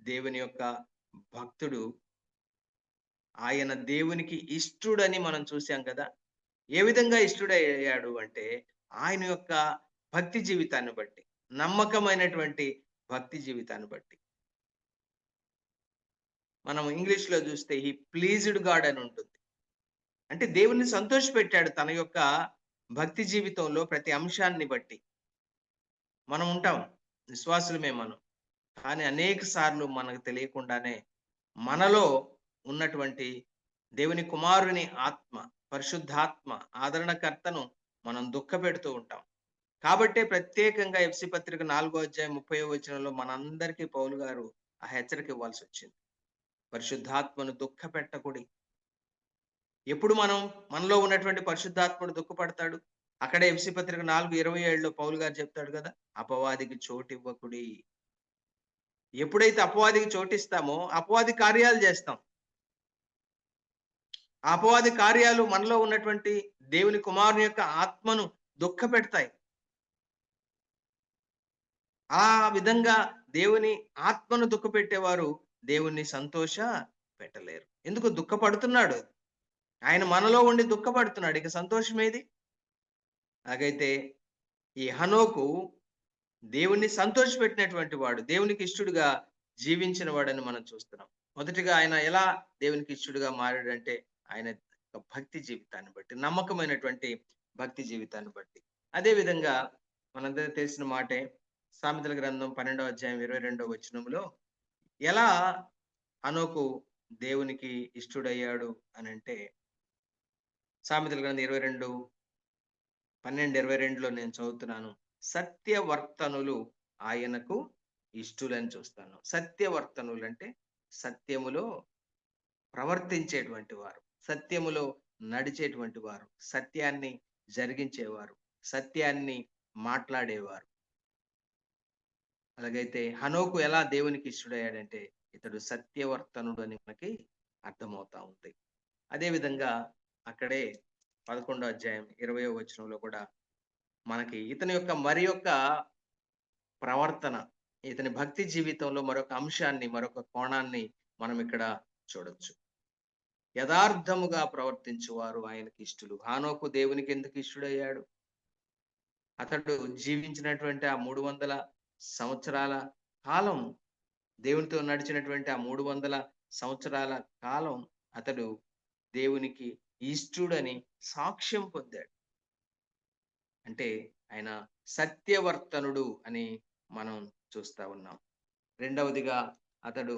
దేవుని యొక్క భక్తుడు. ఆయన దేవునికి ఇష్టుడని మనం చూసాం కదా. ఏ విధంగా ఇష్టుడయ్యాడు అంటే ఆయన యొక్క భక్తి జీవితాన్ని బట్టి, నమ్మకమైనటువంటి భక్తి జీవితాన్ని బట్టి. మనం ఇంగ్లీష్ లో చూస్తే హీ ప్లీజ్డ్ గాడ్ అని ఉంటుంది. అంటే దేవుణ్ణి సంతోషపెట్టాడు తన యొక్క భక్తి జీవితంలో ప్రతి అంశాన్ని బట్టి. మనం ఉంటాం, విశ్వాసులమే మనం. కానీ అనేక సార్లు మనకు తెలియకుండానే మనలో ఉన్నటువంటి దేవుని కుమారుని ఆత్మ, పరిశుద్ధాత్మ, ఆదరణకర్తను మనం దుఃఖపెడుతూ ఉంటాం. కాబట్టే ప్రత్యేకంగా ఎఫ్సి పత్రిక 4వ అధ్యాయం 30వ వచనంలో మనందరికీ పౌలు గారు ఆ హెచ్చరిక ఇవ్వాల్సి వచ్చింది. పరిశుద్ధాత్మను దుఃఖపెట్టకుడి. ఎప్పుడు మనలో ఉన్నటువంటి పరిశుద్ధాత్మను దుఃఖపడతాడు? అక్కడే ఎఫ్సి పత్రిక 4:27లో పౌలు గారు చెప్తాడు కదా, అపవాదికి చోటివ్వకుడి. ఎప్పుడైతే అపవాదికి చోటిస్తామో అపవాది కార్యాలు చేస్తాం. ఆ అపవాది కార్యాలు మనలో ఉన్నటువంటి దేవుని కుమారుని యొక్క ఆత్మను దుఃఖపెడతాయి. ఆ విధంగా దేవుని ఆత్మను దుఃఖపెట్టేవారు దేవుణ్ణి సంతోష పెట్టలేరు. ఎందుకు? దుఃఖపడుతున్నాడు. ఆయన మనలో ఉండి దుఃఖపడుతున్నాడు. ఇక సంతోషం ఏది? అలాగైతే ఈ హనోకు దేవుణ్ణి సంతోషపెట్టినటువంటి వాడు, దేవునికి ఇష్టడుగా జీవించిన వాడని మనం చూస్తున్నాం. మొదటిగా ఆయన ఎలా దేవునికి ఇష్టడుగా మారాడంటే ఆయన భక్తి జీవితాన్ని బట్టి, నమ్మకమైనటువంటి భక్తి జీవితాన్ని బట్టి. అదే విధంగా మనందరికీ తెలిసిన మాటే సామెతల గ్రంథం 12వ అధ్యాయం 22వ వచనంలో ఎలా హనోకు దేవునికి ఇష్టడయ్యాడు అని అంటే, సామెతల గ్రంథం 12:22లో నేను చదువుతున్నాను. సత్యవర్తనులు ఆయనకు ఇష్టులని చూస్తాను. సత్యవర్తనులు అంటే సత్యములో ప్రవర్తించేటువంటి వారు, సత్యములో నడిచేటువంటి వారు, సత్యాన్ని జరిగించేవారు, సత్యాన్ని మాట్లాడేవారు. అలాగైతే హనోకు ఎలా దేవునికి ఇష్టడయ్యాడంటే ఇతడు సత్యవర్తనుడు అని మనకి అర్థమవుతా ఉంది. అదే విధంగా అక్కడే 11వ అధ్యాయం 20వ వచనంలో కూడా మనకి ఇతని యొక్క మరి యొక్క ప్రవర్తన, ఇతని భక్తి జీవితంలో మరొక అంశాన్ని, మరొక కోణాన్ని మనం ఇక్కడ చూడొచ్చు. యథార్థముగా ప్రవర్తించువారు ఆయనకి ఇష్టలు. హనోకు దేవునికి ఎందుకు ఇష్టడయ్యాడు? అతడు జీవించినటువంటి ఆ 300 సంవత్సరాల కాలం, దేవునితో నడిచినటువంటి ఆ 300 సంవత్సరాల కాలం అతడు దేవునికి ఇష్టుడని సాక్ష్యం పొందాడు. అంటే ఆయన సత్యవర్తనుడు అని మనం చూస్తా ఉన్నాం. రెండవదిగా అతడు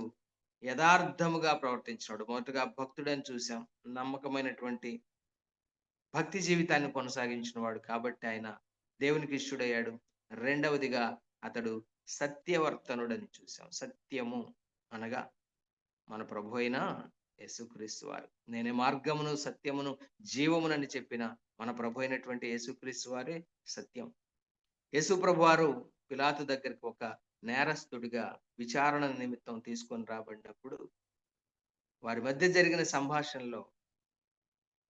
యథార్థముగా ప్రవర్తించినాడు. మొదటగా భక్తుడని చూసాం, నమ్మకమైనటువంటి భక్తి జీవితాన్ని కొనసాగించిన వాడు కాబట్టి ఆయన దేవునికి ఇష్టడయ్యాడు. రెండవదిగా అతడు సత్యవర్తనుడని చూసాం. సత్యము అనగా మన ప్రభు అయిన యేసుక్రీస్తు వారు. నేనే మార్గమును, సత్యమును, జీవమునని చెప్పిన మన ప్రభు అయినటువంటి యేసుక్రీస్తు వారే సత్యం. యేసు ప్రభు వారు పిలాతు దగ్గరికి ఒక నేరస్తుడిగా విచారణ నిమిత్తం తీసుకొని రాబడినప్పుడు వారి మధ్య జరిగిన సంభాషణలో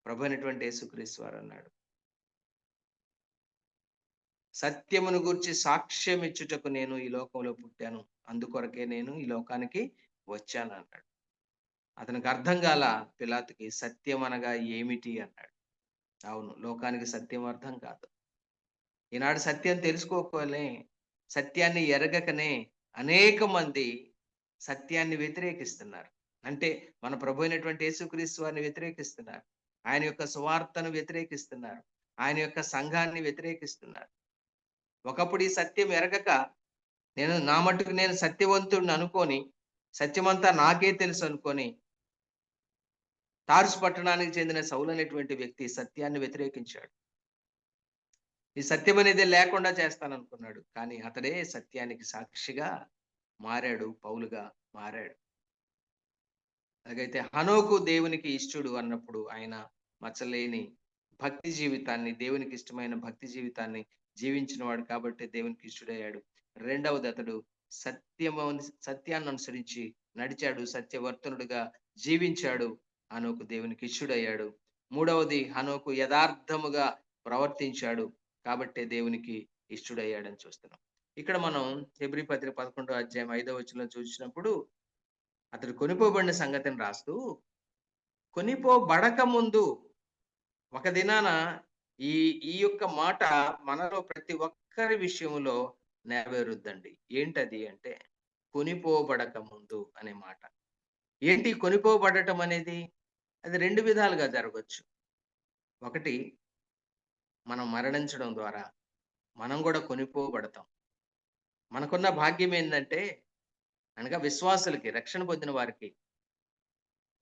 ప్రభు అయినటువంటి యేసుక్రీస్తు వారు అన్నాడు, సత్యమును గూర్చి సాక్ష్యం ఇచ్చుటకు నేను ఈ లోకంలో పుట్టాను, అందుకొరకే నేను ఈ లోకానికి వచ్చాను అన్నాడు. అతనికి అర్థం కాల పిలాతుకి సత్యం అనగా ఏమిటి అన్నాడు. అవును, లోకానికి సత్యం అర్థం కాదు. ఈనాడు సత్యం తెలుసుకోకనే, సత్యాన్ని ఎరగకనే అనేక మంది సత్యాన్ని వ్యతిరేకిస్తున్నారు. అంటే మన ప్రభు అయినటువంటి యేసుక్రీస్తు వారిని వ్యతిరేకిస్తున్నారు. ఆయన యొక్క సువార్తను వ్యతిరేకిస్తున్నారు. ఆయన యొక్క సంఘాన్ని వ్యతిరేకిస్తున్నారు. ఒకప్పుడు ఈ సత్యం ఎరగక నా మట్టుకు నేను సత్యవంతుడిని అనుకొని, సత్యమంతా నాకే తెలుసు అనుకొని, తార్సు పట్టణానికి చెందిన సౌలు అనేటువంటి వ్యక్తి సత్యాన్ని వ్యతిరేకించాడు. ఈ సత్యం అనేది లేకుండా చేస్తాననుకున్నాడు. కానీ అతడే సత్యానికి సాక్షిగా మారాడు, పౌలుగా మారాడు. అలాగైతే హనోకు దేవునికి ఇష్టడు అన్నప్పుడు ఆయన మచ్చలేని భక్తి జీవితాన్ని, దేవునికి ఇష్టమైన భక్తి జీవితాన్ని జీవించిన వాడు కాబట్టి దేవునికి ఇష్టడయ్యాడు. రెండవది, అతడు సత్యాన్ని అనుసరించి నడిచాడు, సత్యవర్తనుడుగా జీవించాడు. హనోకు దేవునికి ఇష్టడయ్యాడు. మూడవది, హనోకు యథార్థముగా ప్రవర్తించాడు కాబట్టే దేవునికి ఇష్టడయ్యాడని చూస్తున్నాం. ఇక్కడ మనం హెబ్రీ పత్రిక 11వ అధ్యాయం 5వ వచనంలో చూసినప్పుడు అతడు కొనిపోబడిన సంగతిని రాస్తూ, కొనిపోబడక ముందు ఒక దినాన ఈ యొక్క మాట మనలో ప్రతి ఒక్కరి విషయంలో నెరవేరుద్దండి. ఏంటది అంటే కొనిపోబడక ముందు అనే మాట. ఏంటి కొనిపోబడటం అనేది? అది రెండు విధాలుగా జరగచ్చు. ఒకటి, మనం మరణించడం ద్వారా మనం కూడా కొనిపోబడతాం. మనకున్న భాగ్యం ఏంటంటే, అనగా విశ్వాసులకి, రక్షణ పొందిన వారికి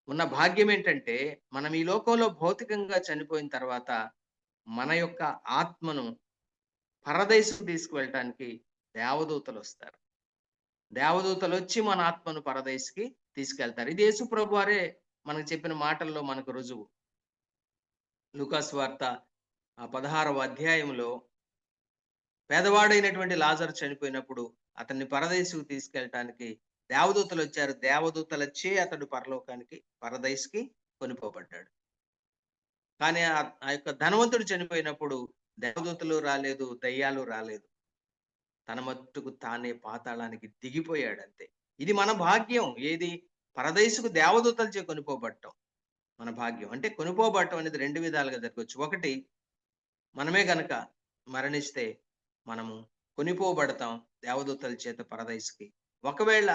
ఉన్న భాగ్యం ఏంటంటే, మనం ఈ లోకంలో భౌతికంగా చనిపోయిన తర్వాత మన యొక్క ఆత్మను పరదేశకు తీసుకువెళ్ళటానికి దేవదూతలు వస్తారు. దేవదూతలు వచ్చి మన ఆత్మను పరదేశకి తీసుకెళ్తారు. ఇది యేసు ప్రభు వారే మనకు చెప్పిన మాటల్లో మనకు రుజువు. లూకాసు వార్త 16వ అధ్యాయంలో పేదవాడైనటువంటి లాజరు చనిపోయినప్పుడు అతన్ని పరదేశకు తీసుకెళ్ళటానికి దేవదూతలు వచ్చారు. దేవదూతలచ్చే అతడు పరలోకానికి, పరదేశకి కొనిపోబడ్డాడు. కానీ ఆ యొక్క ధనవంతుడు చనిపోయినప్పుడు దేవదూతలు రాలేదు, దయ్యాలు రాలేదు. తన మట్టుకు తానే పాతాళానికి దిగిపోయాడు అంతే. ఇది మన భాగ్యం. ఏది? పరదేశకు దేవదూతలచే కొనిపోబడటం మన భాగ్యం. అంటే కొనిపోబడటం అనేది రెండు విధాలుగా జరగవచ్చు. ఒకటి, మనమే గనక మరణిస్తే మనము కొనిపోబడతాం దేవదూతల చేత పరదేశకి. ఒకవేళ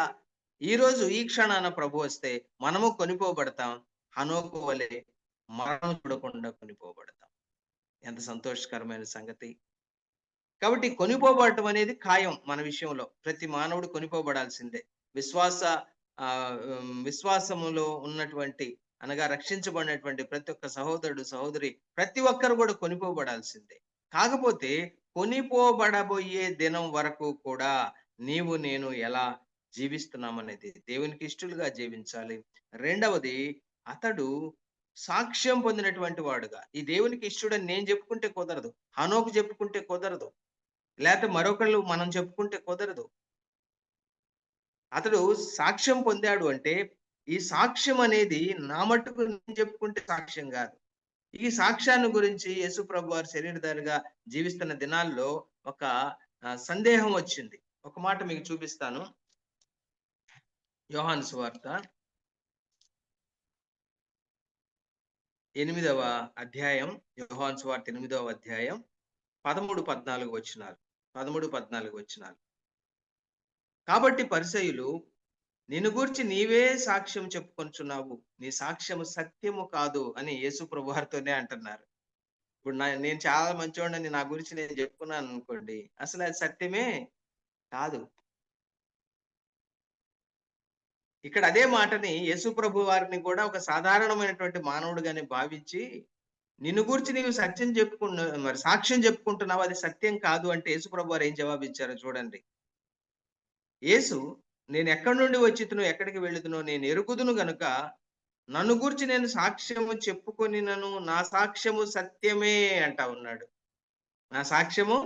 ఈరోజు ఈ క్షణాన ప్రభు వస్తే మనము కొనిపోబడతాం, హనోకు వలె మరణం చూడకుండా కొనిపోబడతాం. ఎంత సంతోషకరమైన సంగతి. కాబట్టి కొనిపోబడటం అనేది ఖాయం. మన విషయంలో ప్రతి మానవుడు కొనిపోబడాల్సిందే. విశ్వాసములో ఉన్నటువంటి, అనగా రక్షించబడినటువంటి ప్రతి ఒక్క సహోదరుడు, సహోదరి, ప్రతి ఒక్కరు కూడా కొనిపోబడాల్సిందే. కాకపోతే కొనిపోబడబోయే దినం వరకు కూడా నీవు నేను ఎలా జీవిస్తున్నామనేది, దేవునికి ఇష్టలుగా జీవించాలి. రెండవది, అతడు సాక్ష్యం పొందినటువంటి వాడుగా, ఈ దేవునికి ఇష్టడని నేను చెప్పుకుంటే కుదరదు, హనోకు చెప్పుకుంటే కుదరదు, లేకపోతే మరొకళ్ళు మనం చెప్పుకుంటే కుదరదు. అతడు సాక్ష్యం పొందాడు అంటే ఈ సాక్ష్యం అనేది నా మట్టుకు నేను చెప్పుకుంటే సాక్ష్యం కాదు. ఈ సాక్ష్యాన్ని గురించి యేసు ప్రభు వారు శరీరధారిగా జీవిస్తున్న దినాల్లో ఒక సందేహం వచ్చింది. ఒక మాట మీకు చూపిస్తాను. యోహాను సువార్త 8వ అధ్యాయం, యోహాను సువార్త 8వ అధ్యాయం 13-14 వచనాలు. 13-14 వచనాలు. కాబట్టి పరిసయ్యులు, నిన్ను గూర్చి నీవే సాక్ష్యం చెప్పుకొనుచున్నావు, నీ సాక్ష్యము సత్యము కాదు అని యేసు ప్రభు వారితోనే అంటున్నారు. ఇప్పుడు నేను చాలా మంచివాడిని నా గురించి నేను చెప్పుకున్నాను అనుకోండి, అసలు అది సత్యమే కాదు. ఇక్కడ అదే మాటని యేసు ప్రభు వారిని కూడా ఒక సాధారణమైనటువంటి మానవుడిగానే భావించి, నిన్ను గురించి నీవు సాక్ష్యం చెప్పుకుంటున్నావు, అది సత్యం కాదు అంటే యేసు ప్రభు వారు ఏం జవాబిచ్చారో చూడండి. యేసు, నేను ఎక్కడి నుండి వచ్చితునో ఎక్కడికి వెళ్ళుదునో నేను ఎరుగుదును గనుక నన్ను గురించి నేను సాక్ష్యము చెప్పుకొనినను, నా సాక్ష్యము సత్యమే అంటా ఉన్నాడు. నా సాక్ష్యము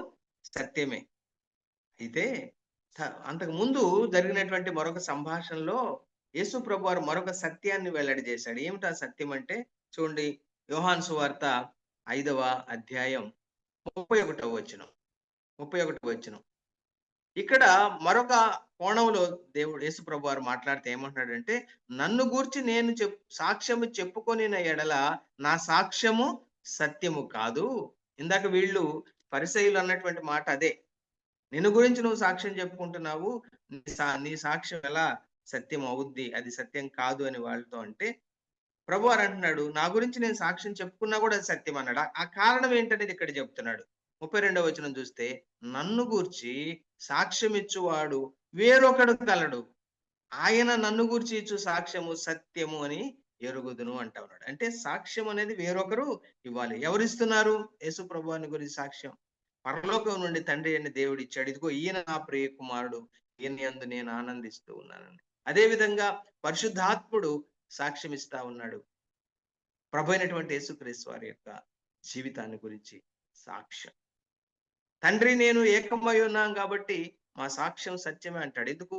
సత్యమే. అయితే అంతకు ముందు జరిగినటువంటి మరొక సంభాషణలో యేసు ప్రభు వారు మరొక సత్యాన్ని వెల్లడి చేశాడు. ఏమిటా సత్యం అంటే చూడండి, యోహాను సువార్త 5వ అధ్యాయం 31వ వచనం. ఇక్కడ మరొక కోణంలో దేవుడు యేసు ప్రభు వారు మాట్లాడితే ఏమంటున్నాడంటే, నన్ను గూర్చి నేను సాక్ష్యము చెప్పుకొనిన ఎడల నా సాక్ష్యము సత్యము కాదు. ఇందాక వీళ్ళు పరిసయ్యులు అన్నటువంటి మాట అదే. నిన్ను గురించి నువ్వు సాక్ష్యం చెప్పుకుంటున్నావు, నీ సాక్ష్యం ఎలా సత్యం అవుద్ది, అది సత్యం కాదు అని వాళ్ళతో అంటే, ప్రభువారు అంటున్నాడు, నా గురించి నేను సాక్ష్యం చెప్పుకున్నా కూడా అది సత్యం అన్నాడు. ఆ కారణం ఏంటనేది ఇక్కడ చెప్తున్నాడు. 32వ వచనం చూస్తే, నన్ను గూర్చి సాక్ష్యం ఇచ్చువాడు వేరొకడు కలడు, ఆయన నన్ను గూర్చి ఇచ్చు సాక్ష్యము సత్యము అని ఎరుగుదును అంటా ఉన్నాడు. అంటే సాక్ష్యం అనేది వేరొకరు ఇవ్వాలి. ఎవరిస్తున్నారు? యేసు ప్రభువాని గురించి సాక్ష్యం పరలోకం నుండి తండ్రి అయిన దేవుడు ఇచ్చాడు. ఇదిగో ఈయన నా ప్రియ కుమారుడు, ఈయన యందు నేను ఆనందిస్తూ ఉన్నానని. అదే విధంగా పరిశుద్ధాత్ముడు సాక్ష్యం ఇస్తా ఉన్నాడు. ప్రభు అయినటువంటి యేసుక్రీస్తు వారి యొక్క జీవితాన్ని గురించి సాక్ష్యం. తండ్రి నేను ఏకమై ఉన్నాం కాబట్టి మా సాక్ష్యం సత్యమే అంటాడు. ఎందుకు?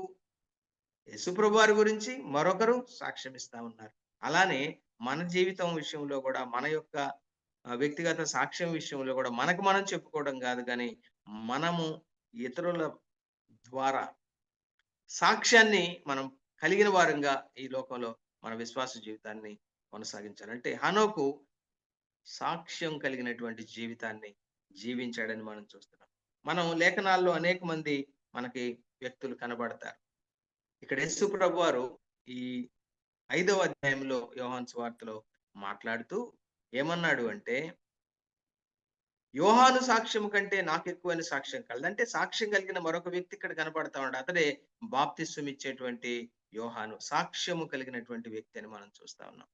యేసు ప్రభు వారి గురించి మరొకరు సాక్ష్యం ఇస్తా ఉన్నారు. అలానే మన జీవితం విషయంలో కూడా, మన యొక్క వ్యక్తిగత సాక్ష్యం విషయంలో కూడా మనకు మనం చెప్పుకోవడం కాదు, కానీ మనము ఇతరుల ద్వారా సాక్ష్యాన్ని మనం కలిగిన వారంగా ఈ లోకంలో మన విశ్వాస జీవితాన్ని కొనసాగించాలి. అంటే హనోకు సాక్ష్యం కలిగినటువంటి జీవితాన్ని జీవించాడని మనం చూస్తున్నాం. మనం లేఖనాల్లో అనేక మంది మనకి వ్యక్తులు కనబడతారు. ఇక్కడ యేసు ప్రభు వారు ఈ 5వ అధ్యాయంలో యోహాను సువార్తలో మాట్లాడుతూ ఏమన్నాడు అంటే, యోహాను సాక్ష్యం కంటే నాకు ఎక్కువైన సాక్ష్యం కలదు. అంటే సాక్ష్యం కలిగిన మరొక వ్యక్తి ఇక్కడ కనపడతా ఉన్నాడు. అతడే బాప్తిస్వం ఇచ్చేటువంటి యోహాను, సాక్ష్యము కలిగినటువంటి వ్యక్తి అని మనం చూస్తా ఉన్నాం.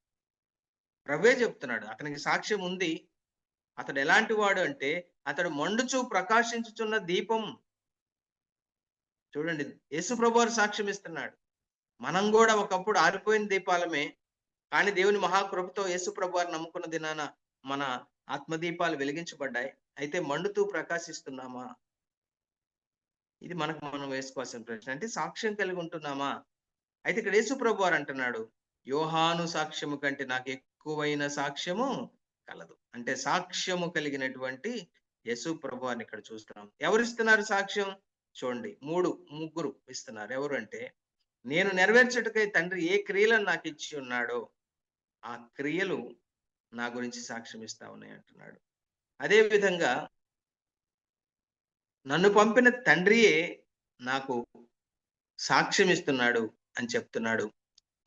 ప్రభువే చెప్తున్నాడు అతనికి సాక్ష్యం ఉంది. అతడు ఎలాంటి వాడు అంటే, అతడు మండుచు ప్రకాశించుచున్న దీపం. చూడండి, యేసు ప్రభు వారు సాక్ష్యం ఇస్తున్నాడు. మనం కూడా ఒకప్పుడు ఆరిపోయిన దీపాలమే, కానీ దేవుని మహాకృపతో యేసు ప్రభు వారు నమ్ముకున్న దినాన మన ఆత్మదీపాలు వెలిగించబడ్డాయి. అయితే మండుతూ ప్రకాశిస్తున్నామా? ఇది మనకు మనం వేసుకోవాల్సిన ప్రశ్న. అంటే సాక్ష్యం కలిగి ఉంటున్నామా? అయితే ఇక్కడ యేసు ప్రభు వారు అంటున్నాడు, యోహాను సాక్ష్యము కంటే నాకు ఎక్కువైన సాక్ష్యము కలదు. అంటే సాక్ష్యము కలిగినటువంటి యేసు ప్రభు వారిని ఇక్కడ చూస్తున్నాం. ఎవరు ఇస్తున్నారు సాక్ష్యం? చూడండి, ముగ్గురు ఇస్తున్నారు. ఎవరు అంటే, నేను నెరవేర్చుటకై తండ్రి ఏ క్రియలను నాకు ఇచ్చి ఉన్నాడో ఆ క్రియలు నా గురించి సాక్ష్యం ఇస్తా ఉన్నాయి అంటున్నాడు. అదే విధంగా నన్ను పంపిన తండ్రియే నాకు సాక్ష్యం ఇస్తున్నాడు అని చెప్తున్నాడు.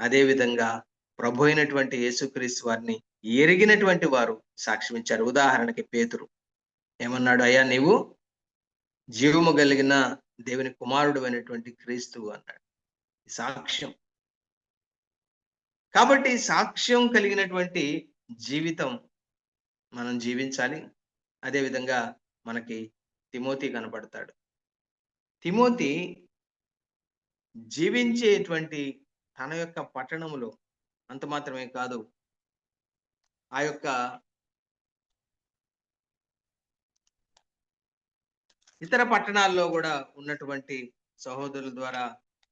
అదే విధంగా ప్రభు అయినటువంటి యేసుక్రీస్తు వారిని ఎరిగినటువంటి వారు సాక్ష్యం ఇచ్చారు. ఉదాహరణకి పేతురు ఏమన్నాడు? అయ్యా, నీవు జీవము కలిగిన దేవుని కుమారుడు అయినటువంటి క్రీస్తు అన్నాడు. సాక్ష్యం. కాబట్టి సాక్ష్యం కలిగినటువంటి జీవితం మనం జీవించాలి. అదే విధంగా మనకి తిమోతి కనబడతాడు. తిమోతి జీవించేటువంటి తన యొక్క పట్టణములో అంత మాత్రమే కాదు, ఆ యొక్క ఇతర పట్టణాల్లో కూడా ఉన్నటువంటి సహోదరుల ద్వారా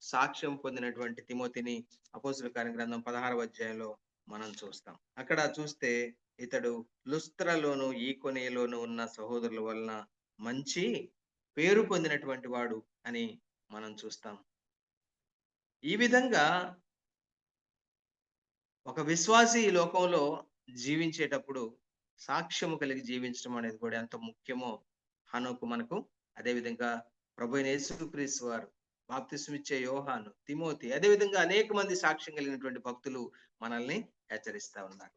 సాక్ష్యం పొందినటువంటి తిమోతిని అపోస్తుల కార్య గ్రంథం 16వ అధ్యాయంలో మనం చూస్తాం. అక్కడ చూస్తే ఇతడు లుస్త్రలోను ఈకొనియలోను ఉన్న సహోదరుల వలన మంచి పేరు పొందినటువంటి వాడు అని మనం చూస్తాం. ఈ విధంగా ఒక విశ్వాసి ఈ లోకంలో జీవించేటప్పుడు సాక్ష్యము కలిగి జీవించడం అనేది కూడా ఎంత ముఖ్యమో హనోకు మనకు, అదే విధంగా ప్రభువైన యేసుక్రీస్తు వారు, బాప్తిస్మం ఇచ్చే యోహాను, తిమోతి, అదే విధంగా అనేక మంది సాక్ష్యం కలిగినటువంటి భక్తులు మనల్ని హెచ్చరిస్తా ఉన్నారు.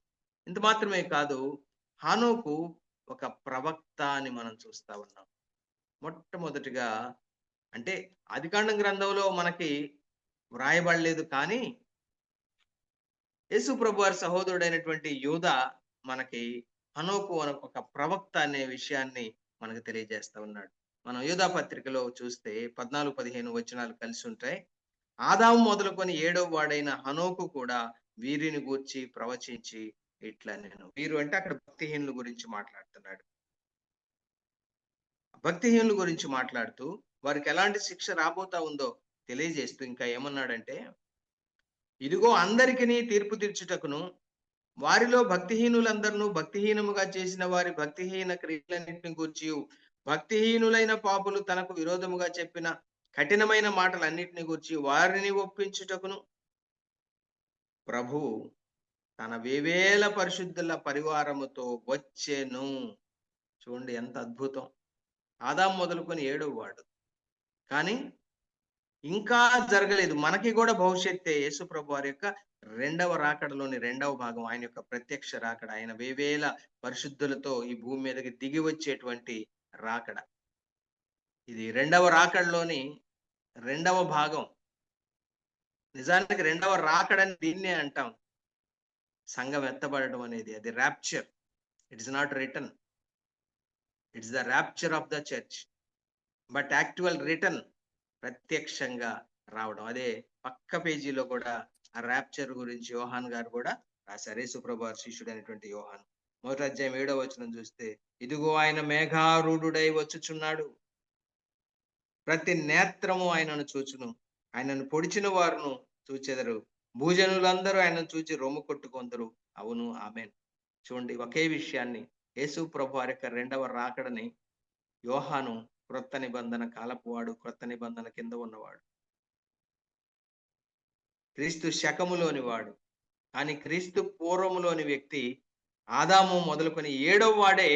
ఇంత మాత్రమే కాదు, హనోకు ఒక ప్రవక్త అని మనం చూస్తా ఉన్నాం. మొట్టమొదటిగా అంటే ఆదికాండం గ్రంథంలో మనకి వ్రాయబడలేదు, కానీ యేసు ప్రభు వారి సహోదరుడైనటువంటి యూదా మనకి హనోకు ఒక ప్రవక్త అనే విషయాన్ని మనకు తెలియజేస్తా ఉన్నాడు. మనం యూదా పత్రికలో చూస్తే 14-15 వచనాలు కలిసి ఉంటాయి. ఆదాము మొదలుకొని 7వ వాడైన హనోకు కూడా వీరిని గూర్చి ప్రవచించి ఇట్లా, నేను వీరు అంటే అక్కడ భక్తిహీనుల గురించి మాట్లాడుతున్నాడు. భక్తిహీనుల గురించి మాట్లాడుతూ వారికి ఎలాంటి శిక్ష రాబోతా ఉందో తెలియజేస్తూ ఇంకా ఏమన్నాడంటే, ఇదిగో అందరికీ తీర్పు తీర్చుటకును వారిలో భక్తిహీనులందరినూ భక్తిహీనముగా చేసిన వారి భక్తిహీన క్రియలన్నింటిని గూర్చి భక్తిహీనులైన పాపులు తనకు విరోధముగా చెప్పిన కఠినమైన మాటలన్నిటిని గూర్చి వారిని ఒప్పించుటకును ప్రభువు తన వేవేల పరిశుద్ధుల పరివారముతో వచ్చెను. చూడండి ఎంత అద్భుతం! ఆదాము మొదలుకొని 7వ వాడు. కానీ ఇంకా జరగలేదు. మనకి కూడా భవిష్యత్తే యేసు ప్రభు వారి యొక్క రెండవ రాకడలోని రెండవ భాగం, ఆయన యొక్క ప్రత్యక్ష రాకడ, ఆయన వేవేల పరిశుద్ధులతో ఈ భూమి మీదకి దిగి వచ్చేటువంటి రాకడ. ఇది రెండవ రాకడలోని రెండవ భాగం. నిజానికి రెండవ రాకడని దీన్నే అంటాం. సంఘం ఎత్తబడడం అనేది, అది rapture. It is not return, it's the rapture of the church. But actual return ప్రత్యక్షంగా రావడం. అదే పక్క పేజీలో కూడా ఆ ర్యాప్చర్ గురించి యోహాన్ గారు కూడా రాశారు. యేసు ప్రభు వారి శిష్యుడు అయినటువంటి యోహాన్ 1వ అధ్యాయం 7వ వచనం చూస్తే, ఇదిగో ఆయన మేఘారూఢుడై వచ్చుచున్నాడు, ప్రతి నేత్రము ఆయనను చూచును, ఆయనను పొడిచిన వారును చూచెదరు, భూజనులందరూ ఆయనను చూచి రొమ్ము కొట్టుకొందరు. అవును, ఆమేన్. చూడండి, ఒకే విషయాన్ని యేసు ప్రభు వారి యొక్క రెండవ రాకడని యోహాను క్రొత్త నిబంధన కాలపు వాడు, క్రొత్త నిబంధన కింద ఉన్నవాడు, క్రీస్తు శకములోని వాడు. కానీ క్రీస్తు పూర్వములోని వ్యక్తి ఆదాము మొదలుకొని 7వ వాడే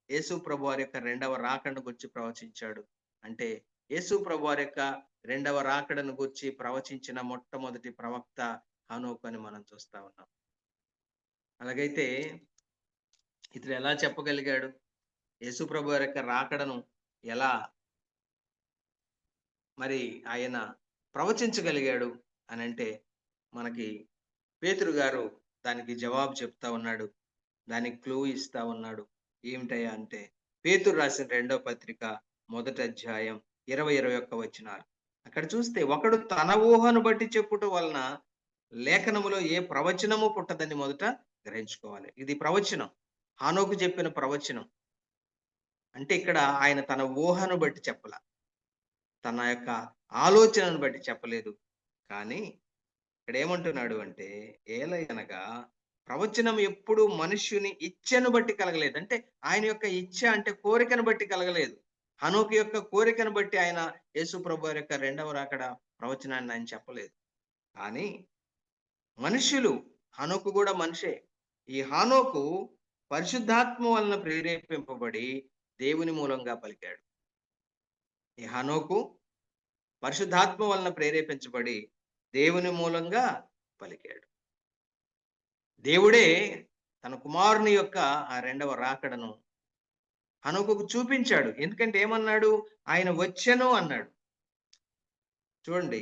యేసు ప్రభు వారి యొక్క రెండవ రాకడను గురించి ప్రవచించాడు. అంటే యేసు ప్రభు వారి యొక్క రెండవ రాకడను గురించి ప్రవచించిన మొట్టమొదటి ప్రవక్త హనోకు అని మనం చూస్తా ఉన్నాం. అలాగైతే ఇతడు ఎలా చెప్పగలిగాడు? యేసు ప్రభు వారి యొక్క రాకడను ఎలా మరి ఆయన ప్రవచించగలిగాడు అని అంటే, మనకి పేతురు గారు దానికి జవాబు చెప్తా ఉన్నాడు, దానికి క్లూ ఇస్తా ఉన్నాడు. ఏమిటయ్యా అంటే, పేతురు రాసిన 2వ పత్రిక 1వ అధ్యాయం 20-21 వచనాలు. అక్కడ చూస్తే, ఒకడు తన ఊహను బట్టి చెప్పుట వలన లేఖనములో ఏ ప్రవచనము పుట్టదని మొదట గ్రహించుకోవాలి. ఇది ప్రవచనం, హానోకు చెప్పిన ప్రవచనం. అంటే ఇక్కడ ఆయన తన ఊహను బట్టి చెప్పల, తన యొక్క ఆలోచనను బట్టి చెప్పలేదు. కానీ ఇక్కడ ఏమంటున్నాడు అంటే, ఏలయనగా ప్రవచనం ఎప్పుడు మనుష్యుని ఇచ్ఛను బట్టి కలగలేదు. అంటే ఆయన యొక్క ఇచ్ఛ అంటే కోరికను బట్టి కలగలేదు. హనోకు యొక్క కోరికను బట్టి ఆయన యేసు ప్రభు వారి యొక్క రెండవ రాకడ ప్రవచనాన్ని ఆయన చెప్పలేదు. కానీ మనుష్యులు, హనోకు కూడా మనిషే, ఈ హానోకు పరిశుద్ధాత్మ వలన ప్రేరేపింపబడి దేవుని మూలంగా పలికాడు. ఈ హనోకు పరిశుద్ధాత్మ వలన ప్రేరేపించబడి దేవుని మూలంగా పలికాడు. దేవుడే తన కుమారుని యొక్క ఆ రెండవ రాకడను హనోకుకు చూపించాడు. ఎందుకంటే ఏమన్నాడు? ఆయన వచ్చెను అన్నాడు. చూడండి,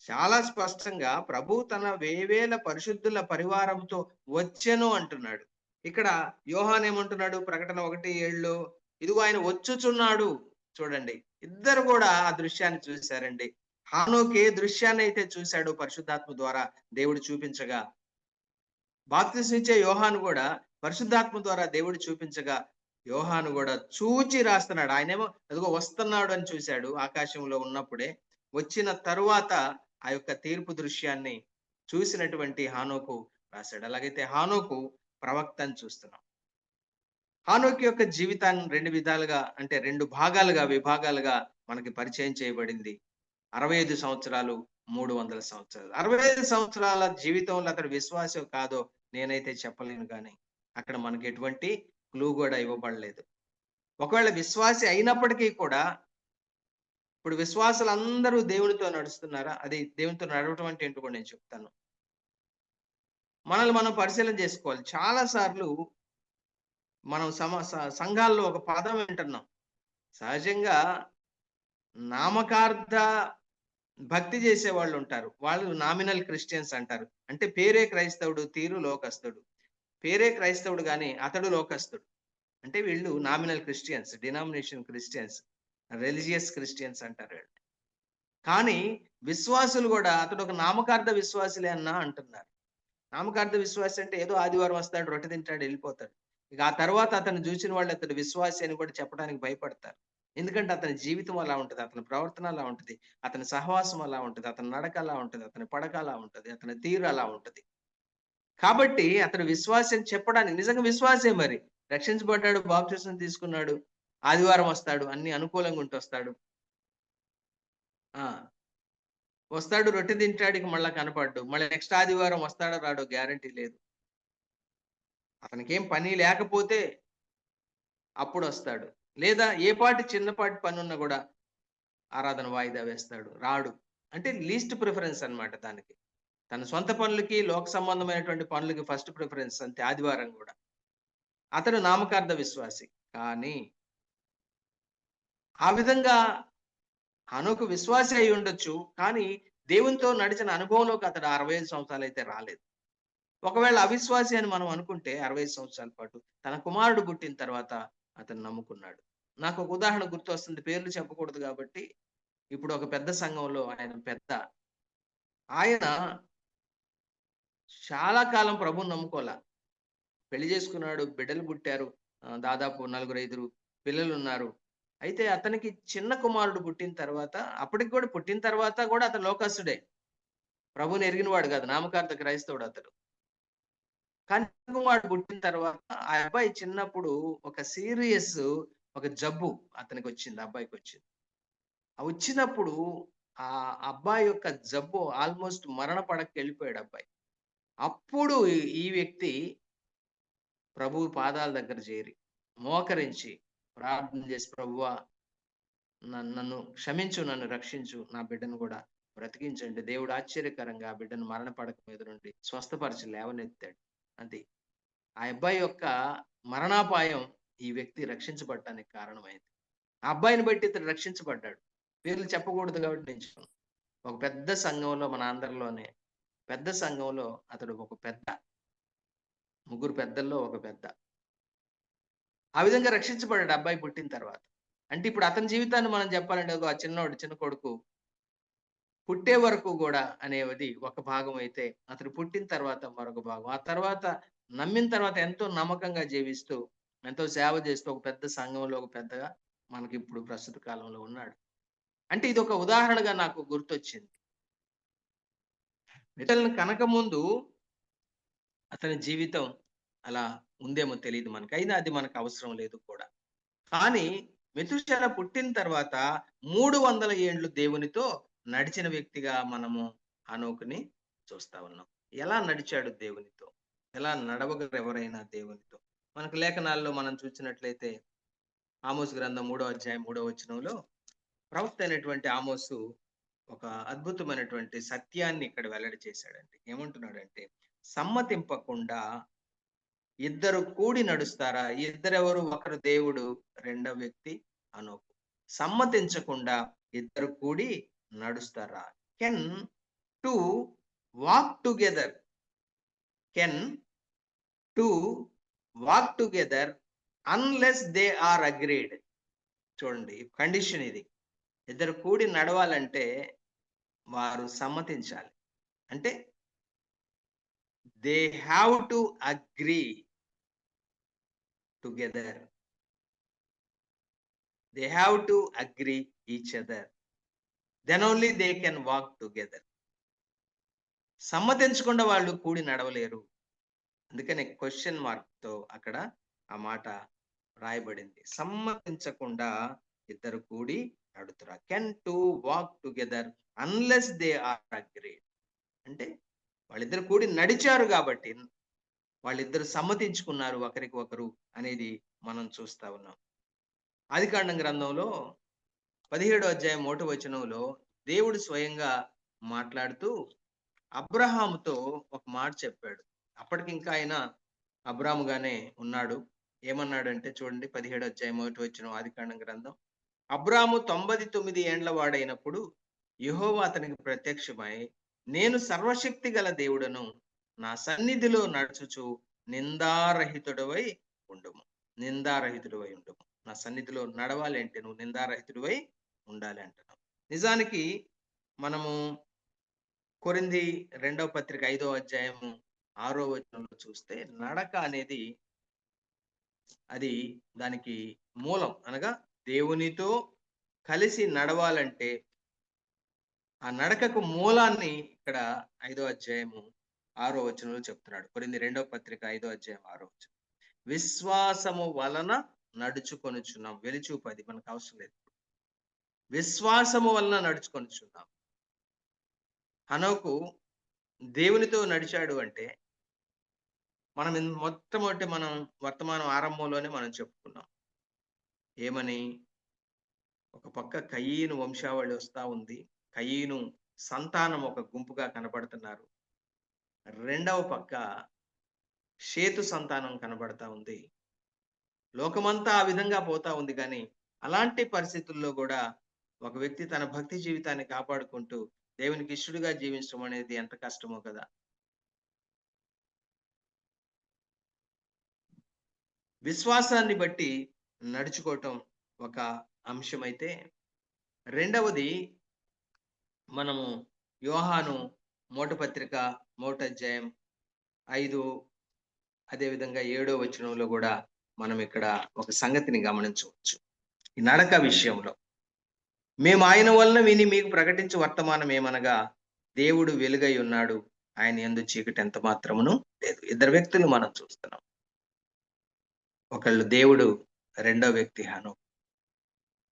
చాలా స్పష్టంగా ప్రభు తన వేవేల పరిశుద్ధుల పరివారంతో వచ్చెను అంటున్నాడు. ఇక్కడ యోహాన్ ఏమంటున్నాడు? ప్రకటన 1:7, ఇదిగో ఆయన వచ్చుచున్నాడు. చూడండి, ఇద్దరు కూడా ఆ దృశ్యాన్ని చూశారండి. హానోకే దృశ్యాన్ని అయితే చూశాడు పరిశుద్ధాత్మ ద్వారా దేవుడు చూపించగా, బాప్తిసం ఇచ్చే యోహాను కూడా పరిశుద్ధాత్మ ద్వారా దేవుడు చూపించగా, యోహాను కూడా చూచి రాస్తున్నాడు. ఆయనేమో అదిగో వస్తున్నాడు అని చూశాడు ఆకాశంలో ఉన్నప్పుడే. వచ్చిన తరువాత ఆ యొక్క తీర్పు దృశ్యాన్ని చూసినటువంటి హానోకు రాశాడు. అలాగైతే హానోకు ప్రవక్త అని చూస్తున్నాం. హానోకు యొక్క జీవితాన్ని 2 విధాలుగా, అంటే 2 భాగాలుగా, విభాగాలుగా మనకి పరిచయం చేయబడింది. 65 సంవత్సరాలు, 300 సంవత్సరాలు. 65 సంవత్సరాల జీవితంలో అతడు విశ్వాసం కాదో నేనైతే చెప్పలేను, కానీ అక్కడ మనకి ఎటువంటి క్లూ కూడా ఇవ్వబడలేదు. ఒకవేళ విశ్వాసి అయినప్పటికీ కూడా, ఇప్పుడు విశ్వాసులు అందరూ దేవునితో నడుస్తున్నారా? అది దేవునితో నడవటం అంటే ఏంటో కూడా నేను చెప్తాను. మనల్ని మనం పరిశీలన చేసుకోవాలి. చాలా సార్లు మనం సంఘాల్లో ఒక పదం వింటున్నాం. సహజంగా నామకార్థ భక్తి చేసే వాళ్ళు ఉంటారు, వాళ్ళు నామినల్ క్రిస్టియన్స్ అంటారు. అంటే పేరే క్రైస్తవుడు, తీరు లోకస్తుడు. పేరే క్రైస్తవుడు కానీ అతడు లోకస్తుడు. అంటే వీళ్ళు nominal Christians, denomination Christians, religious Christians అంటారు. కానీ విశ్వాసులు కూడా అతడు ఒక నామకార్థ విశ్వాసులే అన్నా అంటున్నారు. నామకార్థ విశ్వాసి అంటే ఏదో ఆదివారం వస్తాడు, రొట్టె తింటాడు, వెళ్ళిపోతాడు. ఇక ఆ తర్వాత అతను చూసిన వాళ్ళు అతడు విశ్వాసి అని కూడా చెప్పడానికి భయపడతారు. ఎందుకంటే అతని జీవితం అలా ఉంటుంది, అతని ప్రవర్తన అలా ఉంటుంది, అతని సహవాసం అలా ఉంటుంది, అతని నడక అలా ఉంటుంది, అతని పడక అలా ఉంటుంది, అతని తీరు అలా ఉంటుంది. కాబట్టి అతను విశ్వాసి అని చెప్పడానికి, నిజంగా విశ్వాసే మరి, రక్షించబడ్డాడు, బాప్తిసం తీసుకున్నాడు, ఆదివారం వస్తాడు, అన్ని అనుకూలంగా ఉంటూ వస్తాడు, వస్తాడు, రొట్టె తింటాడు, ఇక మళ్ళా కనపడ్డు, మళ్ళీ నెక్స్ట్ ఆదివారం వస్తాడో రాడో గ్యారంటీ లేదు. అతనికి ఏం పని లేకపోతే అప్పుడు వస్తాడు, లేదా ఏ పాటి చిన్నపాటి పని ఉన్నా కూడా ఆరాధన వాయిదా వేస్తాడు, రాడు. అంటే లీస్ట్ ప్రిఫరెన్స్ అన్నమాట దానికి. తన సొంత పనులకి, లోక సంబంధమైనటువంటి పనులకి ఫస్ట్ ప్రిఫరెన్స్ అంతే, ఆదివారం కూడా. అతడు నామకార్థ విశ్వాసి. కానీ ఆ విధంగా హనోకు విశ్వాసి అయి ఉండొచ్చు. కానీ దేవునితో నడిచిన అనుభవంలోకి అతడు 65 సంవత్సరాలైతే రాలేదు. ఒకవేళ అవిశ్వాసి అని మనం అనుకుంటే 65 సంవత్సరాల పాటు తన కుమారుడు పుట్టిన తర్వాత అతను నమ్ముకున్నాడు. నాకు ఒక ఉదాహరణ గుర్తొస్తుంది, పేర్లు చెప్పకూడదు కాబట్టి. ఇప్పుడు ఒక పెద్ద సంఘంలో ఆయన పెద్ద. ఆయన చాలా కాలం ప్రభువుని నమ్ముకోలా. పెళ్లి చేసుకున్నాడు, బిడ్డలు పుట్టారు. దాదాపు 4, 5 పిల్లలున్నారు. అయితే అతనికి చిన్న కుమారుడు పుట్టిన తర్వాత, అప్పటికి కూడా పుట్టిన తర్వాత కూడా అతను లోకస్తుడే. ప్రభువుని ఎరిగినవాడు కాదు, నామకార్థ క్రైస్తవుడు అతడు. కానీ కుమారుడు పుట్టిన తర్వాత ఆ అబ్బాయి చిన్నప్పుడు ఒక జబ్బు అతనికి వచ్చింది, అబ్బాయికి వచ్చింది. ఆ వచ్చినప్పుడు ఆ అబ్బాయి యొక్క జబ్బు ఆల్మోస్ట్ మరణ పడకకి వెళ్ళిపోయాడు అబ్బాయి. అప్పుడు ఈ వ్యక్తి ప్రభువు పాదాల దగ్గర చేరి మోకరించి ప్రార్థన చేసి, ప్రభువా నన్ను క్షమించు, నన్ను రక్షించు, నా బిడ్డను కూడా బ్రతికించండి. దేవుడు ఆశ్చర్యకరంగా ఆ బిడ్డను మరణ పడక మీద నుండి స్వస్థపరిచి లేవనెత్తాడు. అది ఆ అబ్బాయి యొక్క మరణాపాయం ఈ వ్యక్తి రక్షించబడటానికి కారణమైంది. ఆ అబ్బాయిని బట్టి ఇతడు రక్షించబడ్డాడు. పేర్లు చెప్పకూడదు కాబట్టి నేను చెప్పను. ఒక పెద్ద సంఘంలో, మన ఆంధ్రలోనే పెద్ద సంఘంలో అతడు ఒక పెద్ద, ముగ్గురు పెద్దల్లో ఒక పెద్ద. ఆ విధంగా రక్షించబడ్డాడు అబ్బాయి పుట్టిన తర్వాత. అంటే ఇప్పుడు అతని జీవితాన్ని మనం చెప్పాలంటే, ఆ చిన్న కొడుకు పుట్టే వరకు కూడా అనేది ఒక భాగం అయితే, అతను పుట్టిన తర్వాత మరొక భాగం. ఆ తర్వాత నమ్మిన తర్వాత ఎంతో నమ్మకంగా జీవిస్తూ, ఎంతో సేవ చేస్తూ ఒక పెద్ద సంఘంలో ఒక పెద్దగా మనకి ఇప్పుడు ప్రస్తుత కాలంలో ఉన్నాడు. అంటే ఇది ఒక ఉదాహరణగా నాకు గుర్తొచ్చింది. బిడ్డలను కనక ముందు అతని జీవితం అలా ఉందేమో తెలియదు మనకి, అయినా అది మనకు అవసరం లేదు కూడా. కానీ మెతుషెల పుట్టిన తర్వాత 300 ఏండ్లు దేవునితో నడిచిన వ్యక్తిగా మనము హనోకుని చూస్తా ఉన్నాం. ఎలా నడిచాడు దేవునితో? ఎలా నడవగలరు ఎవరైనా దేవునితో? మనకు లేఖనాల్లో మనం చూసినట్లయితే ఆమోసు గ్రంథం 3వ అధ్యాయం 3వ వచనంలో ప్రవక్త అయినటువంటి ఆమోసు ఒక అద్భుతమైనటువంటి సత్యాన్ని ఇక్కడ వెల్లడి చేశాడండి. ఏమంటున్నాడంటే, సమ్మతింపకుండా ఇద్దరు కూడి నడుస్తారా? ఇద్దరెవరు? ఒకరు దేవుడు, రెండవ వ్యక్తి హనోకు. సమ్మతించకుండా ఇద్దరు కూడి నడుస్తారా? Can two walk together, can two walk together unless they are agreed. చూడండి, కండిషన్ ఇది. ఇద్దరు కూడి నడవాలంటే వారు సమ్మతించాలి. అంటే they have to agree together, they have to agree each other, then only they can walk together. సమ్మతించకుండా వాళ్ళు కూడి నడవలేరు. అందుకని క్వశ్చన్ మార్క్ తో అక్కడ ఆ మాట రాయబడింది. సమ్మతించకుండా ఇద్దరు కూడి నడుతురా. Can two walk together unless they are agreed. అంటే వాళ్ళిద్దరు కూడి నడిచారు కాబట్టి వాళ్ళిద్దరు సమ్మతించుకున్నారు ఒకరికి ఒకరు అనేది మనం చూస్తా ఉన్నాం. ఆదికాండం గ్రంథంలో 17వ అధ్యాయం 1వ వచనంలో దేవుడు స్వయంగా మాట్లాడుతూ అబ్రహాముతో ఒక మాట చెప్పాడు. అప్పటికి ఇంకా ఆయన అబ్రాముగానే ఉన్నాడు. ఏమన్నాడంటే చూడండి, 17వ అధ్యాయం 1వ వచనం ఆదికాండం గ్రంథం. అబ్రాము 99 ఏండ్ల వాడైనప్పుడు యెహోవా అతనికి ప్రత్యక్షమై, నేను సర్వశక్తి గల దేవుడను, నా సన్నిధిలో నడుచుచు నిందారహితుడవై ఉండుము. నిందారహితుడవై ఉండుము. నా సన్నిధిలో నడవాలి అంటే నువ్వు నిందారహితుడివై ఉండాలి అంటున్నావు. నిజానికి మనము కొరింథీ 2వ పత్రిక 5వ అధ్యాయం 6వ వచనంలో చూస్తే నడక అనేది అది దానికి మూలం. అనగా దేవునితో కలిసి నడవాలంటే ఆ నడకకు మూలాన్ని ఇక్కడ 5వ అధ్యాయము 6వ వచనంలో చెప్తున్నాడు. కొరింథీ 2వ పత్రిక 5వ అధ్యాయం 6వ వచనం. విశ్వాసము వలన నడుచుకొనుచున్నాం. వెలిచూపు అది మనకు అవసరం లేదు. విశ్వాసము వలన నడుచుకొనుచున్నాం. హనోకు దేవునితో నడిచాడు అంటే మనం మొట్టమొదటి మనం వర్తమానం ఆరంభంలోనే మనం చెప్పుకున్నాం. ఏమని? ఒక పక్క కయీను వంశావళి వస్తా ఉంది. కయీను సంతానం ఒక గుంపుగా కనబడుతున్నారు. రెండవ పక్క షేతు సంతానం కనబడతా ఉంది. లోకమంతా ఆ విధంగా పోతా ఉంది. కానీ అలాంటి పరిస్థితుల్లో కూడా ఒక వ్యక్తి తన భక్తి జీవితాన్ని కాపాడుకుంటూ దేవునికి ఇష్టడుగా జీవించడం అనేది ఎంత కష్టమో కదా. విశ్వాసాన్ని బట్టి నడుచుకోవటం ఒక అంశమైతే, రెండవది మనము యోహాను మోటపత్రిక 1వ అధ్యాయం 5 అదేవిధంగా 7వ వచనంలో కూడా మనం ఇక్కడ ఒక సంగతిని గమనించవచ్చు. ఈ నడక విషయంలో, మేము ఆయన వలన విని మీకు ప్రకటించు వర్తమానం ఏమనగా, దేవుడు వెలుగై ఉన్నాడు, ఆయన యందు చీకటి ఎంత మాత్రమును లేదు. ఇద్దరు వ్యక్తులు మనం చూస్తున్నాం. ఒకళ్ళు దేవుడు, రెండో వ్యక్తి హనోకు.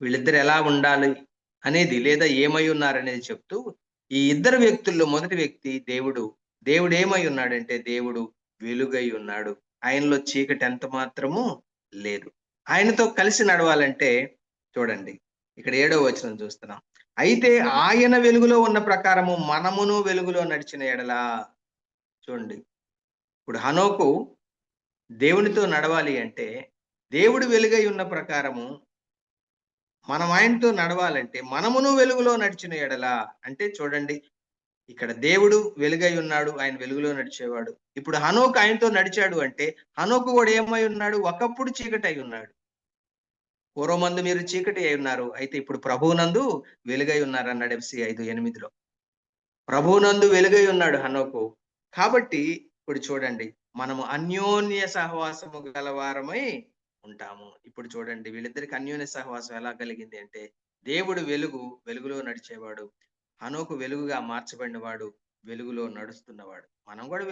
వీళ్ళిద్దరు ఎలా ఉండాలి అనేది లేదా ఏమై ఉన్నారనేది చెప్తూ, ఈ ఇద్దరు వ్యక్తుల్లో మొదటి వ్యక్తి దేవుడు. దేవుడు ఏమై ఉన్నాడంటే దేవుడు వెలుగై ఉన్నాడు, ఆయనలో చీకటి ఎంత మాత్రము లేదు. ఆయనతో కలిసి నడవాలంటే చూడండి, ఇక్కడ 7వ వచనం చూస్తున్నాం. అయితే ఆయన వెలుగులో ఉన్న ప్రకారము మనమును వెలుగులో నడిచిన ఎడలా. చూడండి, ఇప్పుడు హనోకు దేవునితో నడవాలి అంటే దేవుడు వెలుగై ఉన్న ప్రకారము మనం ఆయనతో నడవాలంటే మనమును వెలుగులో నడిచిన ఎడలా. అంటే చూడండి, ఇక్కడ దేవుడు వెలుగై ఉన్నాడు, ఆయన వెలుగులో నడిచేవాడు. ఇప్పుడు హనోకు ఆయనతో నడిచాడు అంటే హనోకు కూడా ఏమై ఉన్నాడు? ఒకప్పుడు చీకటి అయి ఉన్నాడు. పూర్వమందు మీరు చీకటి అయి ఉన్నారు, అయితే ఇప్పుడు ప్రభువునందు వెలుగై ఉన్నారు అన్నాడు FC 5:8లో. ప్రభువునందు వెలుగై ఉన్నాడు హనోకు. కాబట్టి ఇప్పుడు చూడండి, మనము అన్యోన్య సహవాసము గలవారమై ఉంటాము. ఇప్పుడు చూడండి, వీళ్ళిద్దరికి అన్యోన్య సహవాసం ఎలా కలిగింది అంటే, దేవుడు వెలుగులో నడిచేవాడు, హనోకు వెలుగుగా మార్చబడినవాడు, వెలుగులో నడుస్తున్నవాడు. మనం కూడా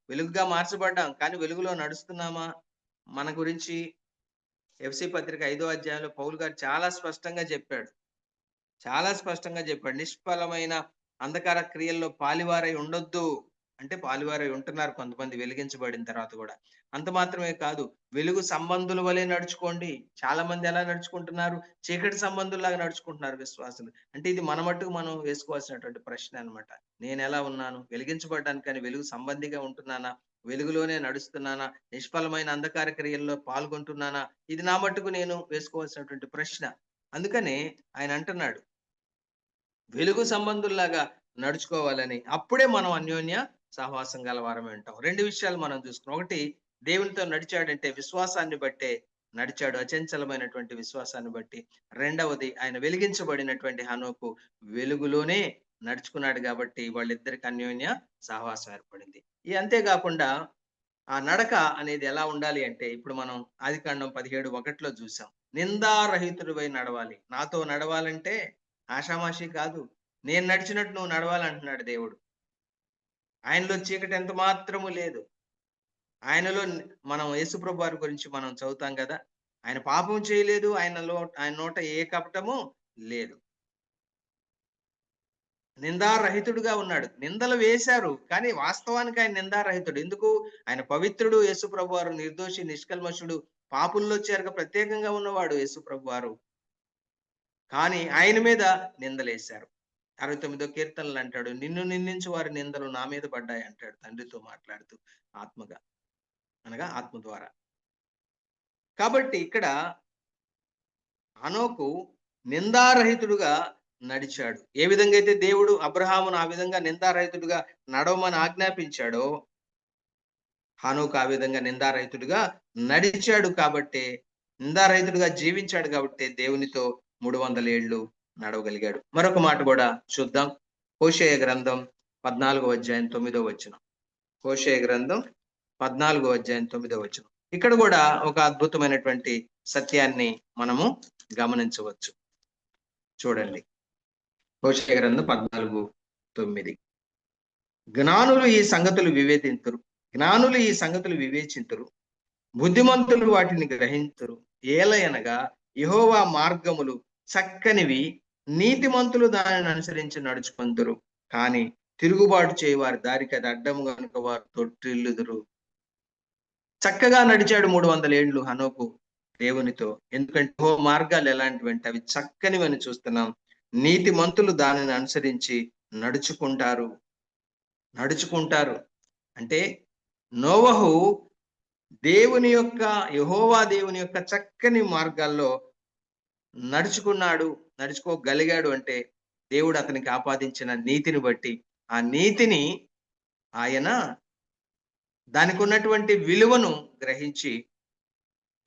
వెలుగుగా మార్చబడ్డాం, కానీ వెలుగులో నడుస్తున్నామా? మన గురించి FC పత్రిక 5వ అధ్యాయంలో పౌలు గారు చాలా స్పష్టంగా చెప్పాడు. నిష్ఫలమైన అంధకార క్రియల్లో పాలివారై ఉండొద్దు. అంటే పాలివారై ఉంటున్నారు కొంతమంది వెలిగించబడిన తర్వాత కూడా. అంత మాత్రమే కాదు, వెలుగు సంబంధుల వలె నడుచుకోండి. చాలా మంది ఎలా నడుచుకుంటున్నారు? చీకటి సంబంధుల్లాగా నడుచుకుంటున్నారు విశ్వాసులు. అంటే ఇది మన మట్టుకు మనం వేసుకోవాల్సినటువంటి ప్రశ్న అన్నమాట. నేను ఎలా ఉన్నాను? వెలిగించబడ్డానికి కానీ వెలుగు సంబంధిగా ఉంటున్నానా? వెలుగులోనే నడుస్తున్నానా? నిష్ఫలమైన అంధకార క్రియల్లో పాల్గొంటున్నానా? ఇది నా మట్టుకు నేను వేసుకోవాల్సినటువంటి ప్రశ్న. అందుకనే ఆయన అంటున్నాడు, వెలుగు సంబంధుల్లాగా నడుచుకోవాలని. అప్పుడే మనం అన్యోన్య సహవాసం గలవారమే ఉంటాం. 2 విషయాలు మనం చూసుకున్నాం. ఒకటి, దేవునితో నడిచాడంటే విశ్వాసాన్ని బట్టే నడిచాడు, అచంచలమైనటువంటి విశ్వాసాన్ని బట్టి. రెండవది, ఆయన వెలిగించబడినటువంటి హనోకు వెలుగులోనే నడుచుకున్నాడు కాబట్టి వాళ్ళిద్దరికి అన్యోన్య సహవాసం ఏర్పడింది. అంతేకాకుండా ఆ నడక అనేది ఎలా ఉండాలి అంటే, ఇప్పుడు మనం ఆదికాండం 17:1లో చూసాం. నిందారహితుడివై నడవాలి. నాతో నడవాలంటే ఆషామాషి కాదు, నేను నడిచినట్టు నువ్వు నడవాలంటున్నాడు దేవుడు. ఆయనలో చీకటి ఎంత మాత్రము లేదు. ఆయనలో మనం యేసుప్రభు వారి గురించి మనం చదువుతాం కదా, ఆయన పాపం చేయలేదు, ఆయన నోట ఏ కపటము లేదు, నిందారహితుడుగా ఉన్నాడు. నిందలు వేశారు, కానీ వాస్తవానికి ఆయన నిందారహితుడు. ఎందుకు? ఆయన పవిత్రుడు. యేసుప్రభు వారు నిర్దోషి, నిష్కల్మషుడు, పాపుల్లో చేరక ప్రత్యేకంగా ఉన్నవాడు యేసుప్రభు వారు. కానీ ఆయన మీద నిందలేశారు. 69వ కీర్తనలు అంటాడు, నిన్ను నిందించు వారి నిందలు నా మీద పడ్డాయి అంటాడు తండ్రితో మాట్లాడుతూ, ఆత్మగా, అనగా ఆత్మ ద్వారా. కాబట్టి ఇక్కడ హనోకు నిందారహితుడుగా నడిచాడు. ఏ విధంగా అయితే దేవుడు అబ్రహామును ఆ విధంగా నిందారహితుడుగా నడవమని ఆజ్ఞాపించాడో, హనోకు ఆ విధంగా నిందారహితుడుగా నడిచాడు. కాబట్టి నిందారహితుడుగా జీవించాడు కాబట్టి దేవునితో 300 ఏళ్ళు నడవగలిగాడు. మరొక మాట కూడా చూద్దాం. హోషేయ గ్రంథం 14వ అధ్యాయం 9వ వచనం. హోషేయ గ్రంథం 14వ అధ్యాయం 9వ వచనం. ఇక్కడ కూడా ఒక అద్భుతమైనటువంటి సత్యాన్ని మనము గమనించవచ్చు. చూడండి, హోషేయ గ్రంథం 14:9. జ్ఞానులు ఈ సంగతులు వివేచింతురు, బుద్ధిమంతులు వాటిని గ్రహింతురు. ఏలయనగా యెహోవా మార్గములు చక్కనివి, నీతిమంతులు దానిని అనుసరించి నడుచుకుందురు. కానీ తిరుగుబాటు చేయవారి దారికి అది అడ్డము కనుక వారు తొట్టిల్లుదురు. చక్కగా నడిచాడు 300 ఏళ్ళు హనోకు, దేవునితో. ఎందుకంటే మార్గాలు ఎలాంటివంటే అవి చక్కనివని చూస్తున్నాం. నీతిమంతులు దానిని అనుసరించి నడుచుకుంటారు. అంటే నోవహు యెహోవా దేవుని యొక్క చక్కని మార్గాల్లో నడుచుకోగలిగాడు అంటే దేవుడు అతనికి ఆపాదించిన నీతిని బట్టి, ఆ నీతిని ఆయన దానికి ఉన్నటువంటి విలువను గ్రహించి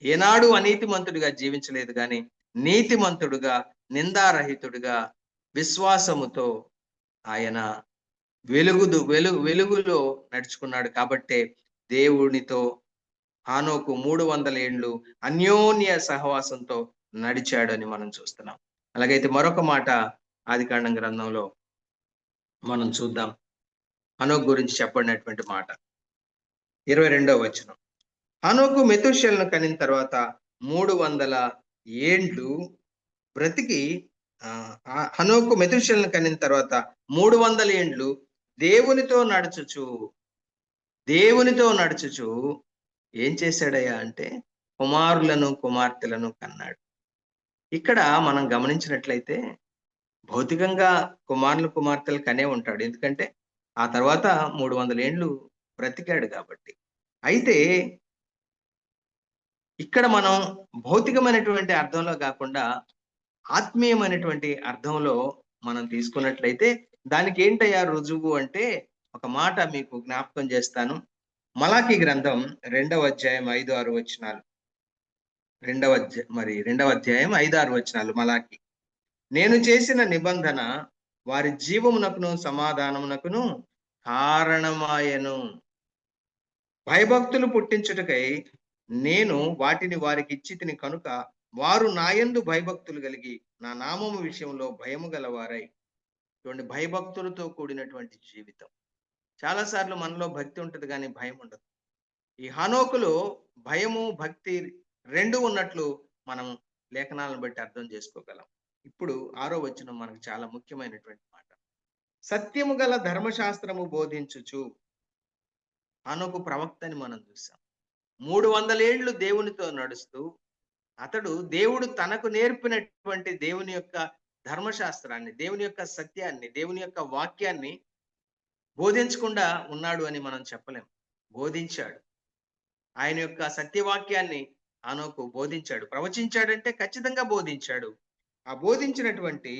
ఏనాడు అనీతిమంతుడిగా జీవించలేదు, కానీ నీతిమంతుడుగా, నిందారహితుడుగా, విశ్వాసముతో ఆయన వెలుగులో నడుచుకున్నాడు. కాబట్టే దేవునితో హానోకు 300 ఏండ్లు అన్యోన్య సహవాసంతో నడిచాడు అని మనం చూస్తున్నాం. అలాగైతే మరొక మాట ఆదికాండం గ్రంథంలో మనం చూద్దాం. హనోకు గురించి చెప్పబడినటువంటి మాట 22వ వచనం. హనోకు మెతూషెలను కనిన తర్వాత 300 ఏండ్లు బ్రతికి హనోకు మెతూషెలను కనిన తర్వాత 300 ఏండ్లు దేవునితో నడుచుచు ఏం చేశాడయ్యా అంటే కుమారులను కుమార్తెలను కన్నాడు. ఇక్కడ మనం గమనించినట్లయితే భౌతికంగా కుమారులు కుమార్తెలు కనే ఉంటాడు, ఎందుకంటే ఆ తర్వాత 300 ఏండ్లు బ్రతికాడు కాబట్టి. అయితే ఇక్కడ మనం భౌతికమైనటువంటి అర్థంలో కాకుండా ఆత్మీయమైనటువంటి అర్థంలో మనం తీసుకున్నట్లయితే దానికి ఏంటయ్యా రుజువు అంటే ఒక మాట మీకు జ్ఞాపకం చేస్తాను. మలాకీ గ్రంథం 2వ అధ్యాయం 5-6 వచనాలు. 2వ అధ్యాయం 5-6 వచనాలు మలాకీ. నేను చేసిన నిబంధన వారి జీవమునకును సమాధానమునకును కారణమాయను. భయభక్తులు పుట్టించుటకై నేను వాటిని వారికి ఇచ్చితిని కనుక వారు నాయందు భయభక్తులు కలిగి నా నామము విషయంలో భయము గలవారై. చూడండి, భయభక్తులతో కూడినటువంటి జీవితం. చాలాసార్లు మనలో భక్తి ఉంటుంది కానీ భయం ఉండదు. ఈ హనోకులో భయము భక్తి రెండు ఉన్నట్లు మనం లేఖనాలను బట్టి అర్థం చేసుకోగలం. ఇప్పుడు 6వ వచనం మనకు చాలా ముఖ్యమైనటువంటి మాట. సత్యము గల ధర్మశాస్త్రము బోధించుచు. హనోకు ప్రవక్త అని మనం చూసాం. 300 ఏండ్లు దేవునితో నడుస్తూ అతడు దేవుడు తనకు నేర్పినటువంటి దేవుని యొక్క ధర్మశాస్త్రాన్ని, దేవుని యొక్క సత్యాన్ని, దేవుని యొక్క వాక్యాన్ని బోధించకుండా ఉన్నాడు అని మనం చెప్పలేం. బోధించాడు. ఆయన యొక్క సత్యవాక్యాన్ని హనోకు బోధించాడు. ప్రవచించాడంటే ఖచ్చితంగా బోధించాడు. ఆ బోధించినటువంటి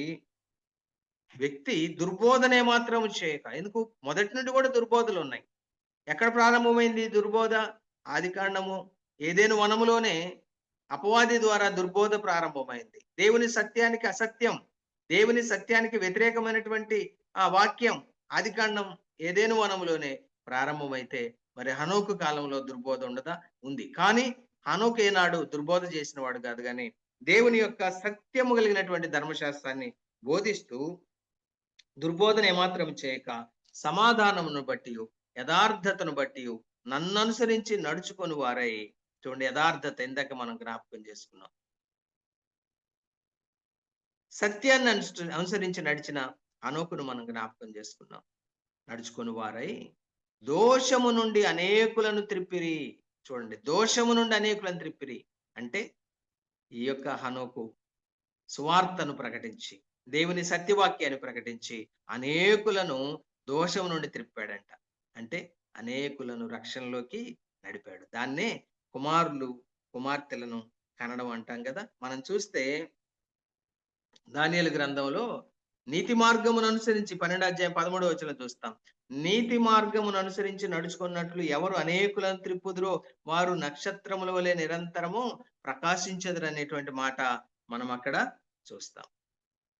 వ్యక్తి దుర్బోధనే మాత్రం చేయక, ఎందుకు మొదటి నుండి కూడా దుర్బోధలు ఉన్నాయి. ఎక్కడ ప్రారంభమైంది దుర్బోధ? ఆదికాండము ఏదెను వనములోనే అపవాది ద్వారా దుర్బోధ ప్రారంభమైంది. దేవుని సత్యానికి అసత్యం, దేవుని సత్యానికి వ్యతిరేకమైనటువంటి ఆ వాక్యం ఆదికాండం ఏదెను వనములోనే ప్రారంభమైతే మరి హనోకు కాలంలో దుర్బోధ ఉండదా? ఉంది. కానీ హనోకు ఏనాడు దుర్బోధ చేసిన వాడు కాదు, కానీ దేవుని యొక్క సత్యము కలిగినటువంటి ధర్మశాస్త్రాన్ని బోధిస్తూ దుర్బోధన ఏమాత్రం చేయక సమాధానమును బట్టి, యథార్థతను బట్టి నన్ను అనుసరించి నడుచుకొని వారై. చూడండి, యథార్థత ఇందాక మనం జ్ఞాపకం చేసుకున్నాం. సత్యాన్ని అనుసరించి నడిచిన హనోకును మనం జ్ఞాపకం చేసుకున్నాం. నడుచుకొని వారై దోషము నుండి అనేకులను త్రిప్పిరి. చూడండి, దోషము నుండి అనేకులను త్రిప్పిరి అంటే ఈ యొక్క హనోకు సువార్తను ప్రకటించి, దేవుని సత్యవాక్యాన్ని ప్రకటించి అనేకులను దోషము నుండి త్రిప్పాడంట. అంటే అనేకులను రక్షణలోకి నడిపాడు. దాన్నే కుమారులు కుమార్తెలను కనడం అంటాం కదా. మనం చూస్తే దానియేలు గ్రంథంలో నీతి మార్గమును అనుసరించి 12వ అధ్యాయం 13వ వచనం చూస్తాం. నీతి మార్గమును అనుసరించి నడుచుకున్నట్లు ఎవరు అనేకులను త్రిప్పుదురో వారు నక్షత్రముల వలె నిరంతరము ప్రకాశించెదరు అనేటువంటి మాట మనం అక్కడ చూస్తాం.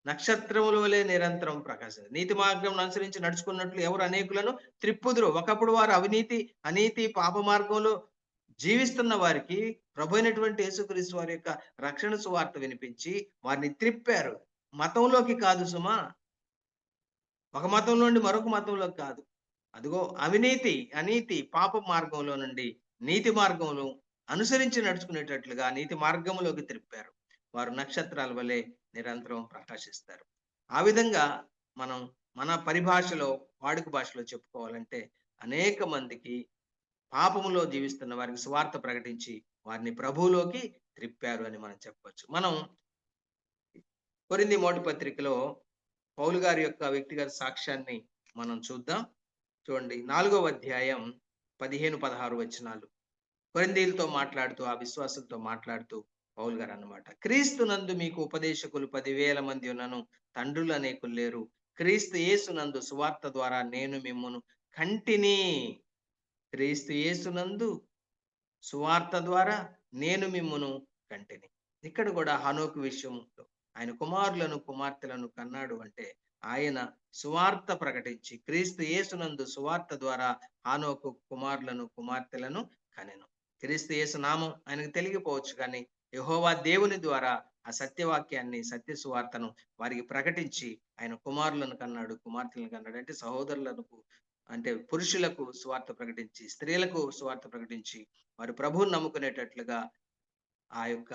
నక్షత్రముల వలె నిరంతరం ప్రకాశించదు. నీతి మార్గం అనుసరించి నడుచుకున్నట్లు ఎవరు అనేకులను త్రిప్పుదురో. ఒకప్పుడు వారు అవినీతి, అనీతి, పాప మార్గంలో జీవిస్తున్న వారికి ప్రభు అయినటువంటి యేసుక్రీస్తు వారి యొక్క రక్షణ సువార్త వినిపించి వారిని త్రిప్పారు. మతంలోకి కాదు సుమా, ఒక మతం నుండి మరొక మతంలోకి కాదు. అదిగో అవినీతి, అనీతి, పాప మార్గంలో నుండి నీతి మార్గంలో అనుసరించి నడుచుకునేటట్లుగా నీతి మార్గంలోకి త్రిప్పారు. వారు నక్షత్రాల వలె నిరంతరం ప్రకాశిస్తారు. ఆ విధంగా మనం మన పరిభాషలో, వాడుక భాషలో చెప్పుకోవాలంటే అనేక మందికి పాపములో జీవిస్తున్న వారికి సువార్త ప్రకటించి వారిని ప్రభువులోకి త్రిప్పారు అని మనం చెప్పొచ్చు. మనం కొరింథీ మొదటి పత్రికలో పౌలు గారి యొక్క వ్యక్తిగత సాక్ష్యాన్ని మనం చూద్దాం. చూడండి 4వ అధ్యాయం 15-16 వచనాలు. కొరింథీయులతో మాట్లాడుతూ, ఆ విశ్వాసులతో మాట్లాడుతూ పౌలు గారు అన్నమాట, క్రీస్తునందు మీకు ఉపదేశకులు 10,000 మంది ఉన్నను, తండ్రులు అనేకులు లేరు. క్రీస్తు యేసునందు సువార్త ద్వారా నేను మిమ్మును కంటిని. క్రీస్తు యేసునందు సువార్త ద్వారా నేను మిమ్మును కంటిని. ఇక్కడ కూడా హనోకు విషయంలో ఆయన కుమారులను కుమార్తెలను కన్నాడు అంటే ఆయన సువార్త ప్రకటించి క్రీస్తు యేసునందు సువార్త ద్వారా హానోకు కుమారులను కుమార్తెలను కనెను. క్రీస్తు యేసు నామం ఆయనకు తెలియకపోవచ్చు, కానీ యెహోవా దేవుని ద్వారా ఆ సత్యవాక్యాన్ని, సత్య సువార్తను వారికి ప్రకటించి ఆయన కుమారులను కన్నాడు, కుమార్తెలను కన్నాడు. అంటే సహోదరులకు, అంటే పురుషులకు సువార్త ప్రకటించి, స్త్రీలకు సువార్త ప్రకటించి వారు ప్రభువుని నమ్ముకునేటట్లుగా ఆ యొక్క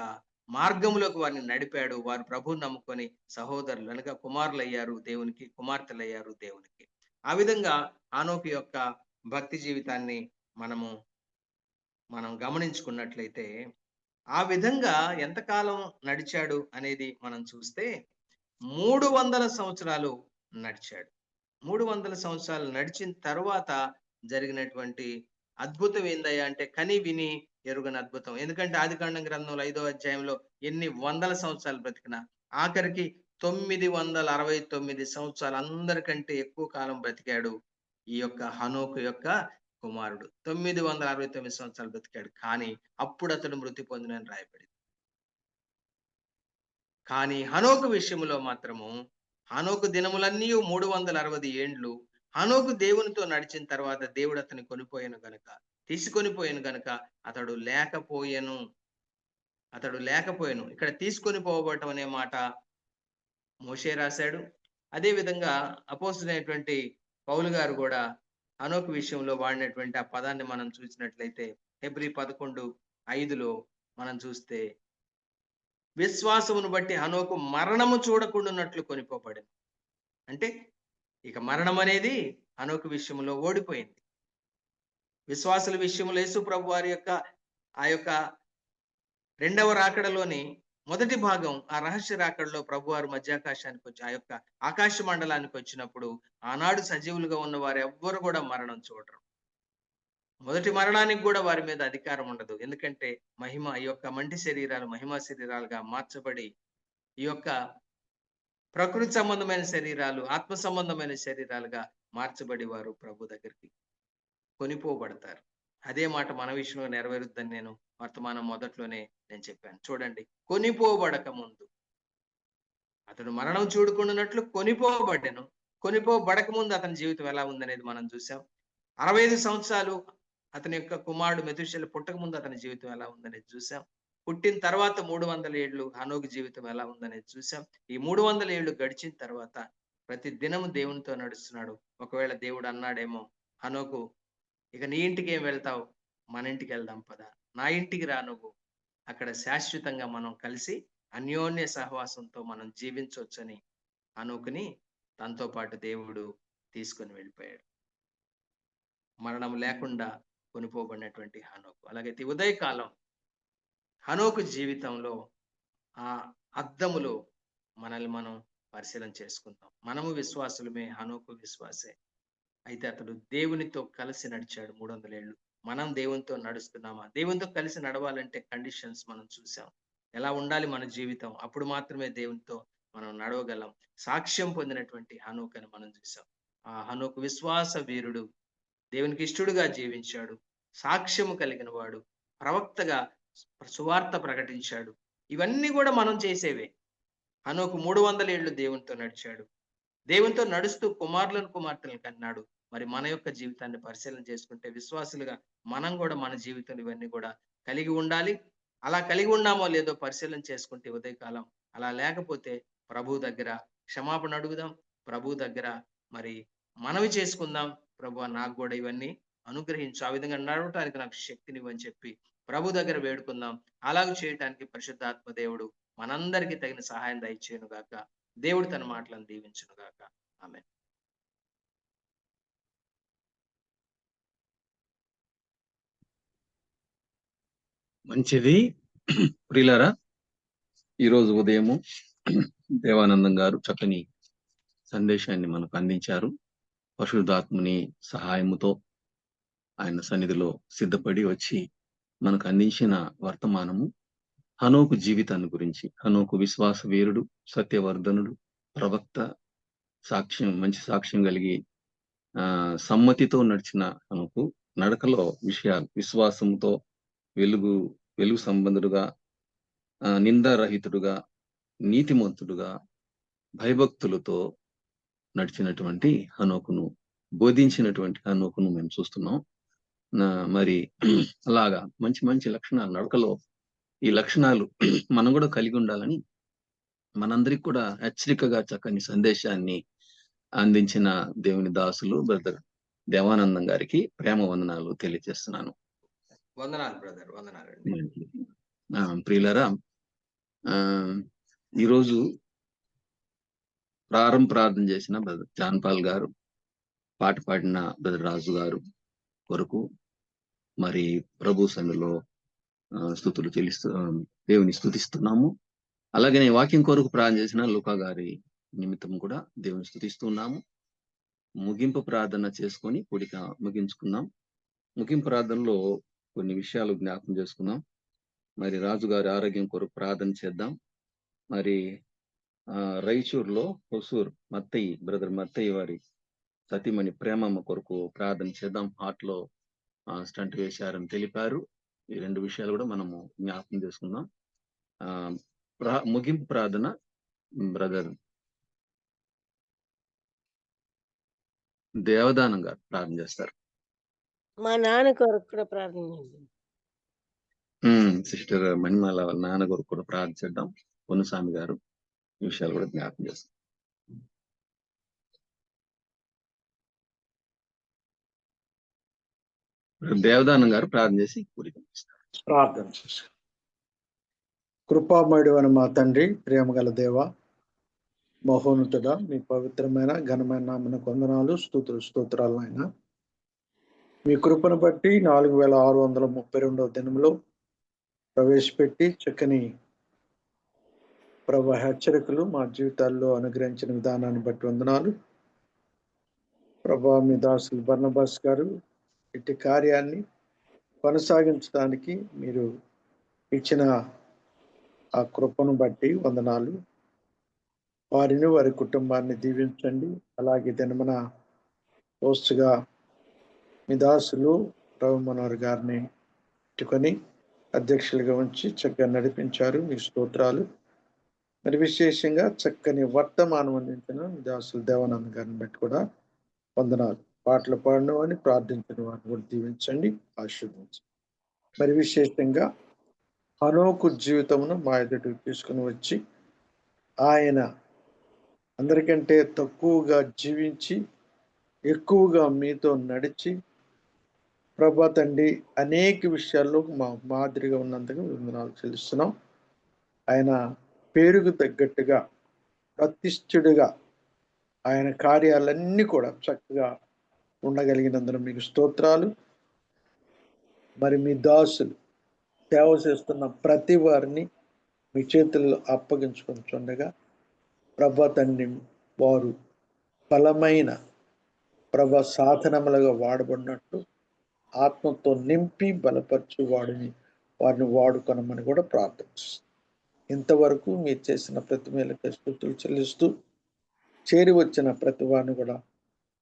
మార్గంలోకి వారిని నడిపాడు. వారు ప్రభువుని నమ్ముకొని సహోదరులు అనగా కుమారులు అయ్యారు దేవునికి, కుమార్తెలు అయ్యారు దేవునికి. ఆ విధంగా హానోకు యొక్క భక్తి జీవితాన్ని మనం గమనించుకున్నట్లయితే ఆ విధంగా ఎంతకాలం నడిచాడు అనేది మనం చూస్తే 300 సంవత్సరాలు నడిచాడు. 300 సంవత్సరాలు నడిచిన తర్వాత జరిగినటువంటి అద్భుతం ఏందయ్యా అంటే కని విని ఎరుగని అద్భుతం. ఎందుకంటే ఆదికాండం గ్రంథంలో 5వ అధ్యాయంలో ఎన్ని వందల సంవత్సరాలు బ్రతికినా ఆఖరికి 969 సంవత్సరాలు, అందరికంటే ఎక్కువ కాలం బ్రతికాడు ఈ యొక్క హనోకు యొక్క కుమారుడు. 969 సంవత్సరాలు బ్రతికాడు. కానీ అప్పుడు అతడు మృతి పొందినని రాయబడింది. కానీ హనోకు విషయంలో మాత్రము హనోకు దినములన్నీ 360 ఏండ్లు. హనోకు దేవునితో నడిచిన తర్వాత దేవుడు అతన్ని తీసుకొని పోయాను గనుక అతడు లేకపోయాను. ఇక్కడ తీసుకొని పోవటం అనే మాట మోషే రాశాడు. అదే విధంగా అపోస్తలుడైనటువంటి పౌలు గారు కూడా హనోకు విషయంలో వాడినటువంటి ఆ పదాన్ని మనం చూసినట్లయితే హెబ్రీ 11:5లో మనం చూస్తే విశ్వాసమును బట్టి హనోకు మరణము చూడకుండాన్నట్లు కొనిపోబడింది. అంటే ఇక మరణం అనేది హనోకు విషయంలో ఓడిపోయింది. విశ్వాసుల విషయంలో యేసు ప్రభు వారి యొక్క ఆ యొక్క రెండవ రాకడలోని మొదటి భాగం, ఆ రహస్య రాకడలో ప్రభువారు మధ్యాకాశానికి వచ్చి ఆ యొక్క ఆకాశ మండలానికి వచ్చినప్పుడు ఆనాడు సజీవులుగా ఉన్న వారు ఎవ్వరు కూడా మరణం చూడరు. మొదటి మరణానికి కూడా వారి మీద అధికారం ఉండదు. ఎందుకంటే ఈ యొక్క మంటి శరీరాలు మహిమా శరీరాలుగా మార్చబడి ఈ యొక్క ప్రకృతి సంబంధమైన శరీరాలు ఆత్మ సంబంధమైన శరీరాలుగా మార్చబడి వారు ప్రభు దగ్గరికి కొనిపోబడతారు. అదే మాట మన విషయంలో నెరవేరుద్దని నేను వర్తమానం మొదట్లోనే నేను చెప్పాను. చూడండి, కొనిపోబడక ముందు అతడు మరణం చూడకుండాన్నట్లు కొనిపోబడ్డాను. కొనిపోబడక ముందు అతని జీవితం ఎలా ఉందనేది మనం చూసాం. 65 సంవత్సరాలు అతని యొక్క కుమారుడు మెతుషెల పుట్టక ముందు అతని జీవితం ఎలా ఉందనేది చూసాం. పుట్టిన తర్వాత 300 ఏళ్ళు హనోకు జీవితం ఎలా ఉందనేది చూసాం. ఈ 300 ఏళ్ళు గడిచిన తర్వాత ప్రతి దినము దేవునితో నడుస్తున్నాడు. ఒకవేళ దేవుడు అన్నాడేమో, హనోకు ఇక నీ ఇంటికి ఏం వెళ్తావు, మన ఇంటికి వెళ్దాం పద, నా ఇంటికి రా, నువ్వు అక్కడ శాశ్వతంగా మనం కలిసి అన్యోన్య సహవాసంతో మనం జీవించవచ్చని హనోకుని తనతో పాటు దేవుడు తీసుకొని వెళ్ళిపోయాడు. మరణం లేకుండా కొనిపోబడినటువంటి హనోకు. అలాగైతే ఉదయకాలం హనోకు జీవితంలో ఆ అద్దములో మనల్ని మనం పరిశీలన చేసుకుందాం. మనము విశ్వాసులమే, హనోకు విశ్వాసే. అయితే అతడు దేవునితో కలిసి నడిచాడు 300 ఏళ్ళు. మనం దేవునితో నడుస్తున్నామా? దేవునితో కలిసి నడవాలంటే కండిషన్స్ మనం చూసాం. ఎలా ఉండాలి మన జీవితం, అప్పుడు మాత్రమే దేవునితో మనం నడవగలం. సాక్ష్యం పొందినటువంటి హనోకు అని మనం చూసాం. ఆ హనోకు విశ్వాస వీరుడు, దేవునికి ఇష్టడుగా జీవించాడు, సాక్ష్యము కలిగిన వాడు, ప్రవక్తగా సువార్త ప్రకటించాడు. ఇవన్నీ కూడా మనం చేసేవే. హనోకు 300 ఏళ్ళు దేవునితో నడిచాడు. దేవునితో నడుస్తూ కుమారులను కుమార్తెలను కన్నాడు. మరి మన యొక్క జీవితాన్ని పరిశీలన చేసుకుంటే విశ్వాసులుగా మనం కూడా మన జీవితంలో ఇవన్నీ కూడా కలిగి ఉండాలి. అలా కలిగి ఉన్నామో లేదో పరిశీలన చేసుకుంటే ఉదయకాలం, అలా లేకపోతే ప్రభు దగ్గర క్షమాపణ అడుగుదాం. ప్రభు దగ్గర మరి మనవి చేసుకుందాం. ప్రభు నాకు కూడా ఇవన్నీ అనుగ్రహించు, ఆ విధంగా నడవటానికి నాకు శక్తినివ్వని చెప్పి ప్రభు దగ్గర వేడుకుందాం. అలాగ చేయటానికి పరిశుద్ధాత్మ దేవుడు మనందరికీ తగిన సహాయం దయచేయును గాక. దేవుడు తన మాటలను దీవించును గాక. ఆమేన్. మంచిది. ప్రియులారా, ఈరోజు ఉదయము దేవానందం గారు చక్కని సందేశాన్ని మనకు అందించారు. పరిశుద్ధాత్ముని సహాయముతో ఆయన సన్నిధిలో సిద్ధపడి వచ్చి మనకు అందించిన వర్తమానము హనోకు జీవితాన్ని గురించి. హనోకు విశ్వాస వీరుడు, సత్యవర్ధనుడు, ప్రవక్త, సాక్ష్యం, మంచి సాక్ష్యం కలిగి సమ్మతితో నడిచిన హనోకు నడకలో విషయాలు విశ్వాసంతో వెలుగు సంబంధుడుగా, నిందారహితుడుగా, నీతిమంతుడుగా, భయభక్తులతో నడిచినటువంటి హనోకును, బోధించినటువంటి హనోకును మేము చూస్తున్నాం. మరి అలాగా మంచి మంచి లక్షణాలు నడకలో, ఈ లక్షణాలు మనం కూడా కలిగి ఉండాలని మనందరికి కూడా హెచ్చరికగా చక్కని సందేశాన్ని అందించిన దేవుని దాసులు బ్రదర్ దేవానందం గారికి ప్రేమ వందనాలు తెలియజేస్తున్నాను. వందనాలు బ్రదర్, వందనాలండి. ప్రియులరా, ఈరోజు ప్రార్థన చేసిన బ్రదర్ జాన్పాల్ గారు, పాట పాడిన బ్రదర్ రాజు గారు కొరకు మరి ప్రభు సన్నిధిలో స్తుతులు చెల్లిస్తూ దేవుని స్తుతిస్తున్నాము. అలాగే వాక్యం కొరకు ప్రార్థన చేసిన లూకా గారి నిమిత్తం కూడా దేవుని స్తుతిస్తున్నాము. ముగింపు ప్రార్థన చేసుకొని కూడిక ముగించుకుందాం. ముగింపు ప్రార్థనలో కొన్ని విషయాలు జ్ఞాపకం చేసుకుందాం. మరి రాజు గారి ఆరోగ్యం కొరకు ప్రార్థన చేద్దాం. మరి రైచూర్లో హొసూర్ మత్తయ్య, బ్రదర్ మత్తయ్య వారి సతీమణి ప్రేమమ్మ కొరకు ప్రార్థన చేద్దాం. హార్ట్ లో స్టంట్ వేశారని తెలిపారు. ఈ రెండు విషయాలు కూడా మనము జ్ఞాపకం చేసుకుందాం. ముగింపు ప్రార్థన బ్రదర్ దేవదానం గారు ప్రార్థన చేస్తారు. మా నాన్న కొరకు కూడా ప్రార్థన చేద్దాం. సిస్టర్ మణిమాల వాళ్ళ నాన్న కొరకు కూడా ప్రార్థన చేద్దాం. పొన్నుస్వామి గారు ఈ విషయాలు కూడా జ్ఞాపకం చేస్తాం. దేవదానం గారు ప్రార్థన చేసి కూడిక ప్రార్థన చేసి. కృపామయుడు అని మా తండ్రి, ప్రేమ గల దేవ, మహోన్నతుడా, మీ పవిత్రమైన ఘనమైన నామమునకు వందనాలు, స్తోత్రాలు అయినా. మీ కృపను బట్టి 4632వ దినంలో ప్రవేశపెట్టి చక్కని ప్రభు హెచ్చరికలు మా జీవితాల్లో అనుగ్రహించిన విధానాన్ని బట్టి వందనాలు. ప్రభా, మీ దాసులు బర్నబాస్ గారు ఇట్టి కార్యాన్ని కొనసాగించడానికి మీరు ఇచ్చిన ఆ కృపను బట్టి వందనాలు. వారిని, వారి కుటుంబాన్ని దీవించండి. అలాగే దినమన పోస్ట్గా మీ దాసులు రవి మనోహర్ గారిని పెట్టుకొని అధ్యక్షులుగా ఉంచి చక్కగా నడిపించారు. మీ స్తోత్రాలు. మరి విశేషంగా చక్కని వర్తమానం అందించిన మీ దాసులు దేవానంద్ గారిని బట్టి కూడా వందనాలు. పాటలు పాడిన వారిని, ప్రార్థించిన వారిని కూడా దీవించండి, ఆశీర్వదించండి. మరి విశేషంగా హనోకు జీవితమును మా ఎదుటికి తీసుకుని వచ్చి ఆయన అందరికంటే తక్కువగా జీవించి ఎక్కువగా మీతో నడిచి ప్రభా తండ్రి అనేక విషయాల్లో మా మాదిరిగా ఉన్నందుకు వందనాలు చెల్లిస్తున్నాం. ఆయన పేరుకు తగ్గట్టుగా ప్రతిష్ఠుడిగా ఆయన కార్యాలన్నీ కూడా చక్కగా ఉండగలిగినందున మీకు స్తోత్రాలు. మరి మీ దాసులు సేవ చేస్తున్న ప్రతి వారిని మీ చేతుల్లో అప్పగించుకుంటుండగా ప్రభా తండ్రి వారు బలమైన ప్రభా సాధనములుగా వాడబడినట్టు ఆత్మతో నింపి బలపరిచి వారిని వాడుకొనమని కూడా ప్రార్థిస్తున్నాం. ఇంతవరకు మీరు చేసిన ప్రతి మేలుకి స్తుతులు చెల్లిస్తూ చేరి వచ్చిన ప్రతి వారిని కూడా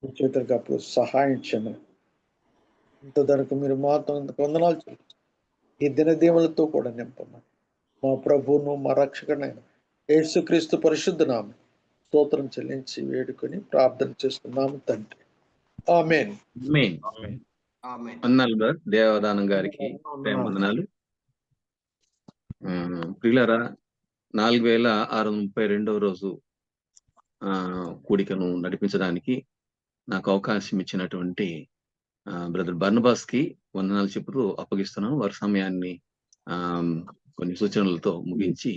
మీ చేతులకు అప్పుడు సహాయం చేయమని, ఇంతవరకు మీరు మాతో వందనాలు చెల్లిస్తూ ఈ దినదీవులతో కూడా నింపమని మా ప్రభువును మా రక్షకుడైన యేసుక్రీస్తు పరిశుద్ధ నామమున స్తోత్రం చెల్లించి వేడుకొని ప్రార్థన చేస్తున్నాము తండ్రి. ఆమేన్. వందనాలు బ్రదర్ దేవదానం గారికి ప్రేమ వందనాలు. ప్రియులారా, 4632వ రోజు కూడికను నడిపించడానికి నాకు అవకాశం ఇచ్చినటువంటి బ్రదర్ బర్నబాస్ కి వందనాలు చెబుతూ అప్పగిస్తున్నాను. వారి సమయాన్ని కొన్ని సూచనలతో ముగించి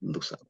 ముందుకు సాగు.